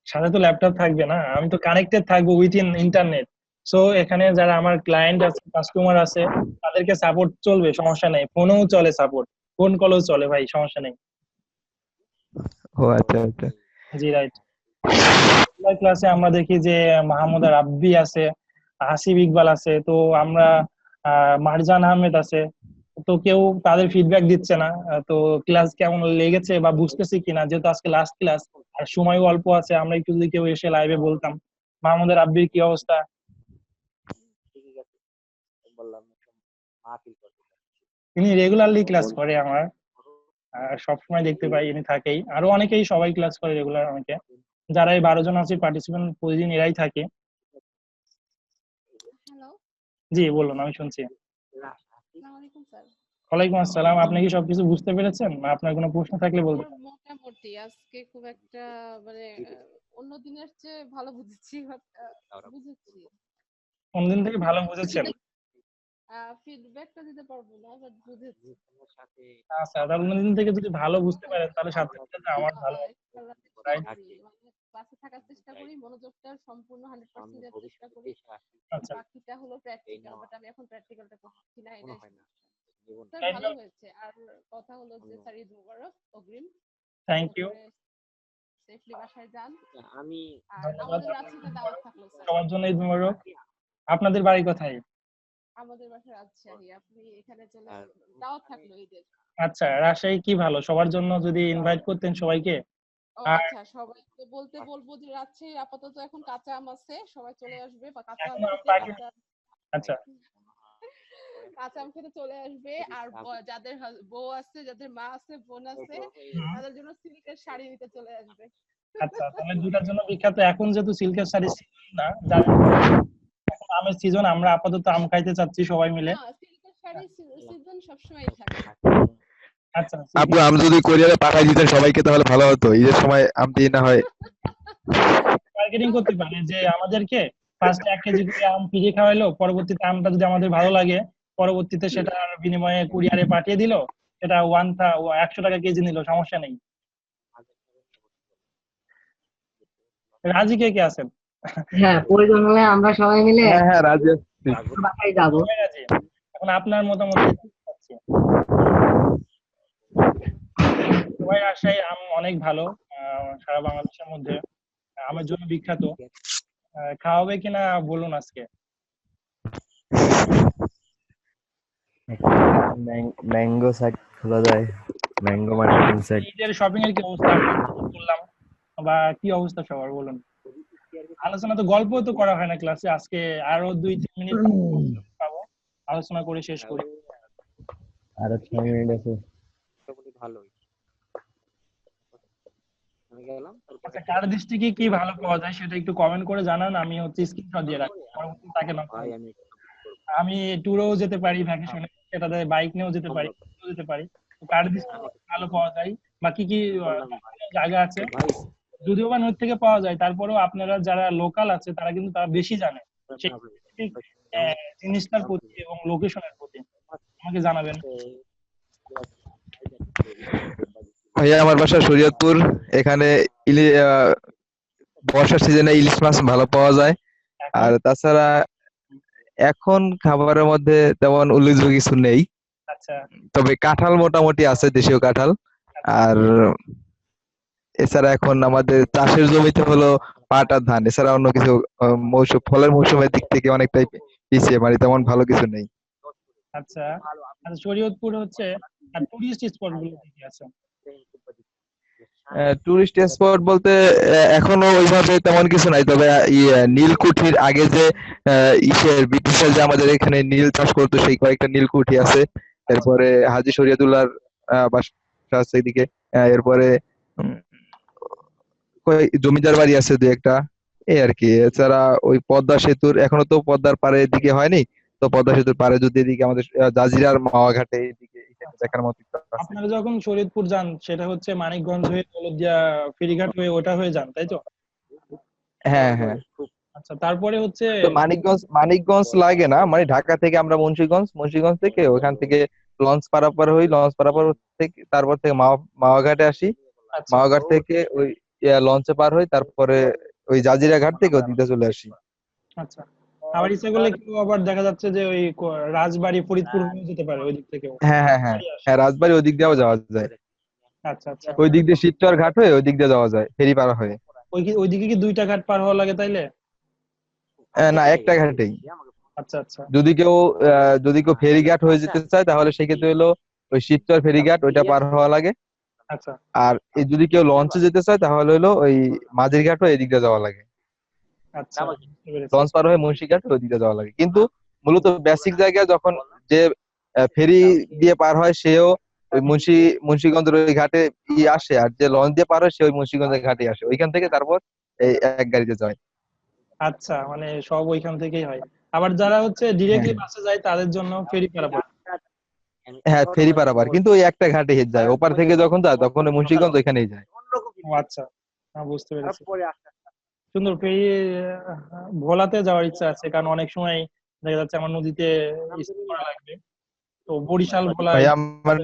সাথে তো ল্যাপটপ থাকবে না, আমি তো কানেক্টেড থাকবো উইথ ইন ইন্টারনেট। সো এখানে যারা আমার ক্লায়েন্ট আছে, কাস্টমার আছে, তাদেরকে সাপোর্ট চলবে, সমস্যা নেই, ফোনেও চলে সাপোর্ট, ফোন কলও চলে ভাই, সমস্যা নেই। ও আচ্ছা আচ্ছা। জি রাইট। ক্লাসে আমরা দেখি যে মাহমুদা রাব্বি আছে, হাসিব ইকবাল আছে, তো আমরা মারজান আহমেদ আছে, তো কেউ তাদের ফিডব্যাক দিচ্ছে না। তো ক্লাস কেমন লেগেছে বা বুঝতেছি কিনা, যেহেতু আজকে লাস্ট ক্লাস আর সময়ও অল্প আছে, আমরা একটু যদি কেউ এসে লাইভে বলতাম। মাহমুদা রাব্বির কি অবস্থা? তিনি রেগুলারলি ক্লাস করে আমার, সবসময় দেখতে পাই ইনি থাকেই, আরো অনেকেই সবাই ক্লাস করে রেগুলার, অনেকে যারা এই 12 জন আছে পার্টিসিপেন্ট প্রতিদিন এরাই থাকে। হ্যালো, জি বলুন, আমি শুনছি। আসসালামু আলাইকুম স্যার। ওয়ালাইকুম আসসালাম। আপনি কি সবকিছু বুঝতে পেরেছেন, না আপনার কোনো প্রশ্ন থাকলে বলতে স্যার পারেন। মোটামুটি আজকে খুব একটা মানে অন্য দিনের চেয়ে ভালো বুঝেছি বুঝেছি। কোনদিন থেকে ভালো বুঝেছেন? ফিডব্যাকটা দিতে পারবো না, বাট বুঝেছি। আচ্ছা, তাহলে কোনদিন থেকে যদি ভালো বুঝতে পারেন তাহলে সাথে সাথে আমার ভালো, রাইট? মানে ক্লাসে থাকার চেষ্টা করি, মনোযোগটা সম্পূর্ণ 100% দেওয়ার চেষ্টা করি। আচ্ছা, বাকিটা হলো প্র্যাকটিক্যাল, বাট আমি এখন প্র্যাকটিক্যালটা করছি না, এটাই স্যার। থ্যাংক ভালো ইউ। হয়েছে। আর কথা হলো যে স্যার ঈদ মুবারক অগ্রিম। থ্যাংক ভালো ইউ, করে সেফলি বাসায় যান। আর ধন্যবাদ। আমাদের রাজশাহীতে দাওয়াত থাকলো স্যার। সবার জন্য ঈদ মোবারক। আপনাদের বাড়ি কোথায়? আমাদের বাসা রাজশাহী, আপনি এখানে চলে আসবেন, দাওয়াত থাকলো ঈদের। আচ্ছা, রাজশাহী কি ভালো, সবার জন্য যদি ইনভাইট করতেন সবাইকে। ও আর আচ্ছা, সবাইকে বলতে বলবো যে রাজশাহী আপাতত এখন কাঁচা আম আছে, সবাই চলে আসবে, বা কাঁচা আম এখন আম খেতে পাকে। কাঁচা আচ্ছা, কাঁচা আম খেতে চলে আসবে। আর যাদের বউ আছে, যাদের মা আছে, বোন আছে, হুম, তাদের জন্য সিল্কের শাড়ি নিতে চলে আসবে। আচ্ছা, তাহলে দুটার জন্য বিখ্যাত। এখন যেহেতু সিল্কের শাড়ি সিজন না, যার এখন আমের সিজন, আমরা আপাতত আম খাইতে চাচ্ছি সবাই মিলে। না, সিল্কের শাড়ি সিজন সবসময়ই থাকে। আচ্ছা, আপু আম যদি কোরিয়ারে পাঠাই দিতেন সবাইকে তাহলে ভালো হতো, ঈদের সময় আম দিয়ে না হয়। মার্কেটিং করতে পারে যে আমাদেরকে ফার্স্টে 1 কেজি করে আম ফ্রি খাওয়াইলো, পরবর্তীতে আমটা যদি আমাদের ভালো লাগে, পরবর্তীতে সেটার বিনিময়ে কুরিয়ারে পাঠিয়ে দিল, সেটা 100 টাকা কেজি নিল, সমস্যা নেই। রাজি কে কে আছেন? হ্যাঁ, প্রয়োজন হলে আমরা সবাই মিলে হ্যাঁ হ্যাঁ রাজি আছি। বাসায় যাবো। সবাই রাজি। এখন আপনার মতামত চাচ্ছি। সবাই রাজশাহী আম অনেক ভালো, সারা বাংলাদেশের মধ্যে আমের জন্য বিখ্যাত। খাওয়াবে কিনা বলুন আজকে। ম্যাঙ্গো সাইট খোলা যায়, ম্যাঙ্গো মার্কেটিং সাইট। ঈদের শপিং এর কি অবস্থা, আমরা করলাম বা কি অবস্থা সবার বলুন। আলোচনা তো, গল্প তো করা হয় না ক্লাসে, আজকে আরো 2-3 মিনিট পাবো, আলোচনা করে শেষ করি। আরো 6 মিনিট আছে। আচ্ছা, কার ডিস্ট্রিক্টে কি ভালো পাওয়া যায় সেটা একটু কমেন্ট করে জানান, আমি হচ্ছে স্ক্রিনশট দিয়ে রাখবো, পরবর্তীতে তাকে নক করবো। আমি ট্যুরেও যেতে পারি ভ্যাকেশনে, সেটাতে বাইক নিয়েও যেতে পারি, যেতে পারি। তো কার ডিস্ট্রিক্টে ভালো পাওয়া যায় বা কি কি দর্শনীয় জায়গা আছে, যদিও বা নোট থেকে পাওয়া যায়, তারপরেও আপনারা যারা লোকাল আছে তারা কিন্তু তারা বেশি জানে সেই specific, জিনিসটার প্রতি এবং লোকেশনের প্রতি, আমাকে জানাবেন। ভাইয়া আমার বাসা শরীয়তপুর। এখানে বর্ষার সিজনে ইলিশ মাছ ভালো পাওয়া যায়। এখন আর তাছাড়া এখন খাবারের মধ্যে তেমন উল্লেখযোগ্য কিছু নেই, আচ্ছা তবে কাঁঠাল মোটামুটি আছে, দেশীয় কাঁঠাল। আর এছাড়া এখন আমাদের চাষের জমিতে হলো পাট আর ধান, এছাড়া অন্য কিছু মৌসুম ফলের মৌসুমের দিক থেকে অনেকটাই পিছিয়ে, মানে তেমন ভালো কিছু নেই। আচ্ছা আচ্ছা, শরীয়তপুর হচ্ছে আর টুরিস্ট স্পট গুলো কি কি আছে? টুরিস্ট স্পট বলতে এখনো ওইভাবে তেমন কিছু নাই, তবে নীলকুঠির আগে যে ব্রিটিশের যে আমাদের এখানে নীল চাষ করতো, সেই কয়েকটা নীলকুঠি আছে। এরপরে হাজী শরীয়তুল্লাহর বাসা আছে এদিকে। এরপরে উম, জমিদার বাড়ি আছে দু একটা, এই আর কি। এছাড়া ওই পদ্মা সেতুর, এখনো তো পদ্মার পাড়ে এদিকে হয়নি, তো পদ্মা সেতুর পাড়ে যদি এদিকে আমাদের জাজিরার মাওয়া ঘাটে এদিকে এখানে দেখার মতো কিছু আছে। আপনারা যখন শরীয়তপুর যান সেটা হচ্ছে মানিকগঞ্জ হয়ে হলদিয়া ফেরিঘাট হয়ে ওটা হয়ে যান, তাই তো? হ্যাঁ, হ্যাঁ। আচ্ছা, তারপরে হচ্ছে তো মানিকগঞ্জ লাগে না, মানে ঢাকা থেকে আমরা মুন্সিগঞ্জ থেকে ওখান থেকে লঞ্চ পারাপার হই, লঞ্চ পারাপার থেকে তারপর থেকে মাওয়া ঘাটে আসি। আচ্ছা মাওয়া ঘাট থেকে ওই লঞ্চে পার হই, তারপরে ওই জাজিরা ঘাট থেকে ওদিকে চলে আসি। আচ্ছা, আবার ইচ্ছা করলে কেউ আবার দেখা যাচ্ছে যে ওই রাজবাড়ি ফরিদপুর হয়ে যেতে পারে ওই দিক থেকেও হ্যাঁ, হ্যাঁ, হ্যাঁ, হ্যাঁ, রাজবাড়ী ওই দিক দিয়েও যাওয়া যায়। আচ্ছা আচ্ছা, ওই দিক দিয়ে শিবচর ঘাট হয়ে ওই দিক দিয়ে যাওয়া যায় ফেরি পার হয়ে। ওইদিকে কি দুইটা ঘাট পার হওয়া লাগে তাইলে? না, একটা ঘাটেই। আচ্ছা আচ্ছা যদি কেউ ফেরিঘাট হয়ে যেতে চায় তাহলে সেক্ষেত্রে হলো ওই শিবচর ফেরিঘাট, ওইটা পার হওয়া লাগে। আচ্ছা আর যদি কেউ লঞ্চে যেতে চায় তাহলে হলো ওই মাঝির ঘাট হয়ে এদিক দিয়ে যাওয়া লাগে। আচ্ছা, বুঝতে পেরেছি। লঞ্চ পার হয়ে মুন্সিঘাট ওই দিকে যাওয়া লাগে, কিন্তু মূলত বেসিক জায়গায় যখন যে ফেরি দিয়ে পার হয় সেও ওই মুন্সিগঞ্জের ওই ঘাটে আসে, আর যে লঞ্চ দিয়ে পার হয় সে ওই মুন্সিগঞ্জের ঘাটে আসে, ওইখান থেকে তারপর এই এক গাড়িতে যায়। আচ্ছা, মানে সব ওইখান থেকেই হয়। আবার যারা হচ্ছে ডিরেক্টলি হ্যাঁ, বাসে যায় তাদের জন্য ফেরি পারাপার। হ্যাঁ, ফেরি পারাপার, কিন্তু ওই একটা ঘাটে যায়, ওপার থেকে যখন যায় তখন ওই মুন্সিগঞ্জ ওইখানেই যায়। ও আচ্ছা, বুঝতে পেরেছি। সুন্দর ফেরি। ভোলাতে যাওয়ার ইচ্ছা আছে, কারণ অনেক সময় দেখা যাচ্ছে আমার নদীতে স্নান করা লাগবে। তো বরিশাল ভাই ভোলায়। আমার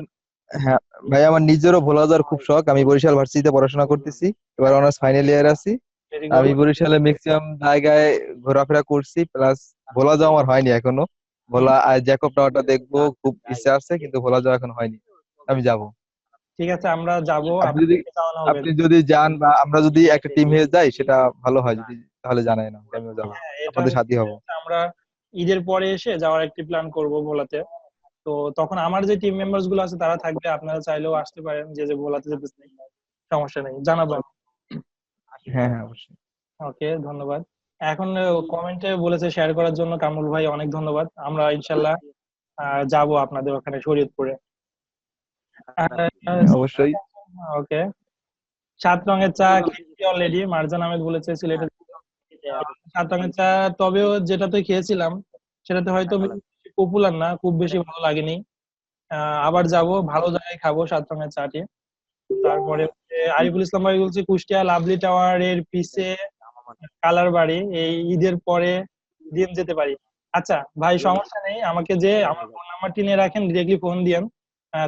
হ্যাঁ, ভাই আমার নিজেরও ভোলা যাওয়ার খুব শখ। আমি বরিশাল ভার্সিটিতে পড়াশোনা করতেছি, এবার অনার্স ফাইনাল ইয়ার আছি। ভেরি আমি গুড। বরিশালে ম্যাক্সিমাম জায়গায় ঘোরাফেরা করছি, প্লাস ভোলা যাওয়া আমার হয়নি এখনো। ভোলা আর জ্যাকব টাওয়ারটা দেখবো খুব ইচ্ছা আছে, কিন্তু ভোলা যাওয়া এখন হয়নি। আমি যাব। ঠিক আছে, আমরা যাব, আপনি যদি আপনাদেরকে জানানো হবে। আপনি যদি যান বা আমরা যদি একটা টিম হয়ে যাই সেটা ভালো হয়, যদি তাহলে জানাই না, আমিও যাবো, হ্যাঁ, এটা আপনাদের সাথী হচ্ছে হব। আমরা ঈদের পরে এসে যাওয়ার একটি প্ল্যান করব ভোলাতে। তো তখন আমার যে টিম মেম্বার্স গুলো আছে তারা থাকবে, আপনারা চাইলেও আসতে পারেন, যে যে ভোলাতে যেতে চাই, সমস্যা নেই, জানাবেন। হ্যাঁ, হ্যাঁ, অবশ্যই। ওকে, ধন্যবাদ। এখন কমেন্টে বলেছে শেয়ার করার জন্য কামরুল ভাই, অনেক ধন্যবাদ। আমরা ইনশাল্লাহ যাব আপনাদের ওখানে শরীয়তপুরে। অবশ্যই। ওকে, 7 রঙের চা খেয়েছি অলরেডি, মারজান আহমেদ বলেছে সিলেটে। 7 রঙের চা, তবেও যেটাতে খেয়েছিলাম সেটাতে হয়তো পপুলার না, খুব বেশি ভালো লাগেনি। আবার যাব, ভালো জায়গায় খাবো 7 রঙের চাটি। তারপরে আরিফুল ইসলাম ভাই বলছে কুষ্টিয়া লাভলি টাওয়ারের পিছে কালার বাড়ি, এই ঈদের পরে দিন যেতে পারি। আচ্ছা ভাই, সমস্যা নেই, আমাকে যে আমার ফোন নাম্বারটি নিয়ে রাখেন, ডিরেক্টলি ফোন দিয়েন।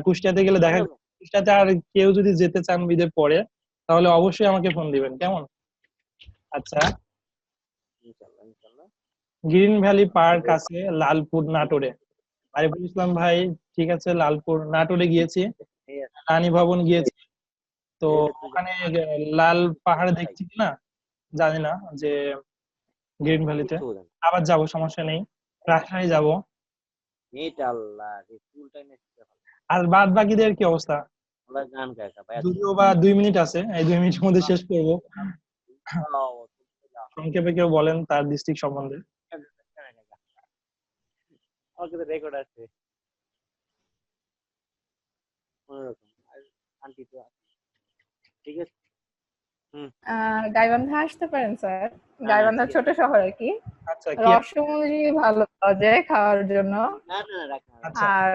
কুষ্টিয়াতে গেলে দেখা যাবে। কুষ্টিয়াতে আর কেউ যদি যেতে চান ঈদের পরে, তাহলে অবশ্যই আমাকে ফোন দিবেন, কেমন? আচ্ছা, গ্রিন ভ্যালি পার্ক আছে লালপুর নাটোরে। আরিফুল ইসলাম ভাই, ঠিক আছে, লালপুর নাটোরে গিয়েছি, রানী ভবন গিয়েছি। তো ওখানে লাল পাহাড় দেখছি না, জানি না যে গ্রিন ভ্যালিতে আবার যাব, সমস্যা নেই। রাজশাহী যাব। আর বাদ বাকিদের কি অবস্থা? যদিও বা 2 মিনিট আছে, এই 2 মিনিটের মধ্যে শেষ করবো। সংক্ষেপে কেউ বলেন তার ডিস্ট্রিক্ট সম্বন্ধে। গাইবান্ধা আসতে পারেন স্যার। গাইবান্ধা ছোট শহর আর কি। আচ্ছা কি রসমঞ্জি ভালো পাওয়া যায় খাওয়ার জন্য। আচ্ছা আর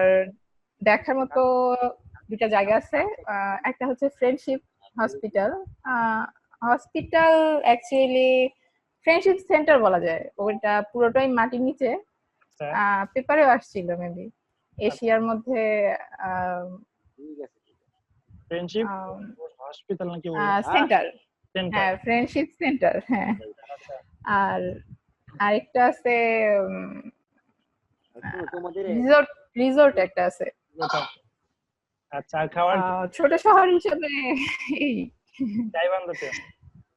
দেখার মতো দুটা জায়গা আছে। একটা হচ্ছে friendship hospital. Hospital actually friendship centre বলা যায়। ওইটা পুরোটাই মাটির নিচে। আচ্ছা পেপারেও আসছিল মেবি এশিয়ার মধ্যে ফ্রেন্ডশিপ হসপিটাল নাকি বললেন? সেন্টার। সেন্টার। হ্যাঁ, ফ্রেন্ডশিপ সেন্টার। হ্যাঁ। আচ্ছা আর আরেকটা আছে রিসোর্ট। রিসোর্ট একটা আছে। আচ্ছা আর খাওয়ার ছোট শহর হিসেবে এই। গাইবান্ধাতে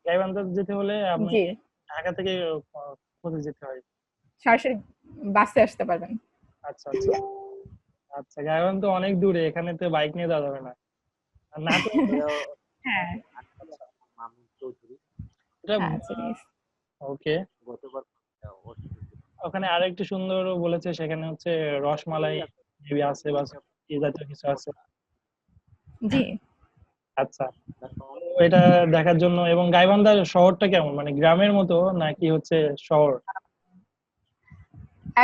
গাইবান্ধা যেতে হলে আপনি জি, ঢাকা থেকে কোথায় যেতে হয়? সরাসরি বাসে আসতে পারবেন। আচ্ছা আচ্ছা আচ্ছা গাইবান্ধা অনেক দূরে, এখানে তো বাইক নিয়ে যাওয়া যাবে না। আর নাটোর হ্যাঁ, এটা হ্যাঁ, চিনিস। ওকে। ওখানে আরেকটু সুন্দর বলেছে, সেখানে হচ্ছে রসমালাই maybe আছে বা এই জাতীয় কিছু আছে। জি, আচ্ছা তো এটা দেখার জন্য। এবং গাইবান্ধা শহরটা কেমন, মানে গ্রামের মতো নাকি হচ্ছে শহর?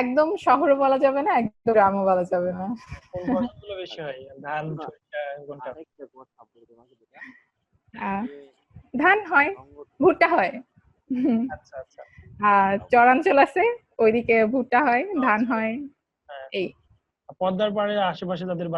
একদম শহরও বলা যাবে না, একদম গ্রামও বলা যাবে না। কোন ফসলগুলো বেশি হয়, ধান সরিষা কোনটা? আহ, ধান হয়, ভুট্টা হয়। আচ্ছা আচ্ছা আর চরাঞ্চল আছে, ওইদিকে ভুট্টা হয়, ধান হয়। হ্যাঁ। এই পদ্মার পাড়ে আশেপাশে যাদের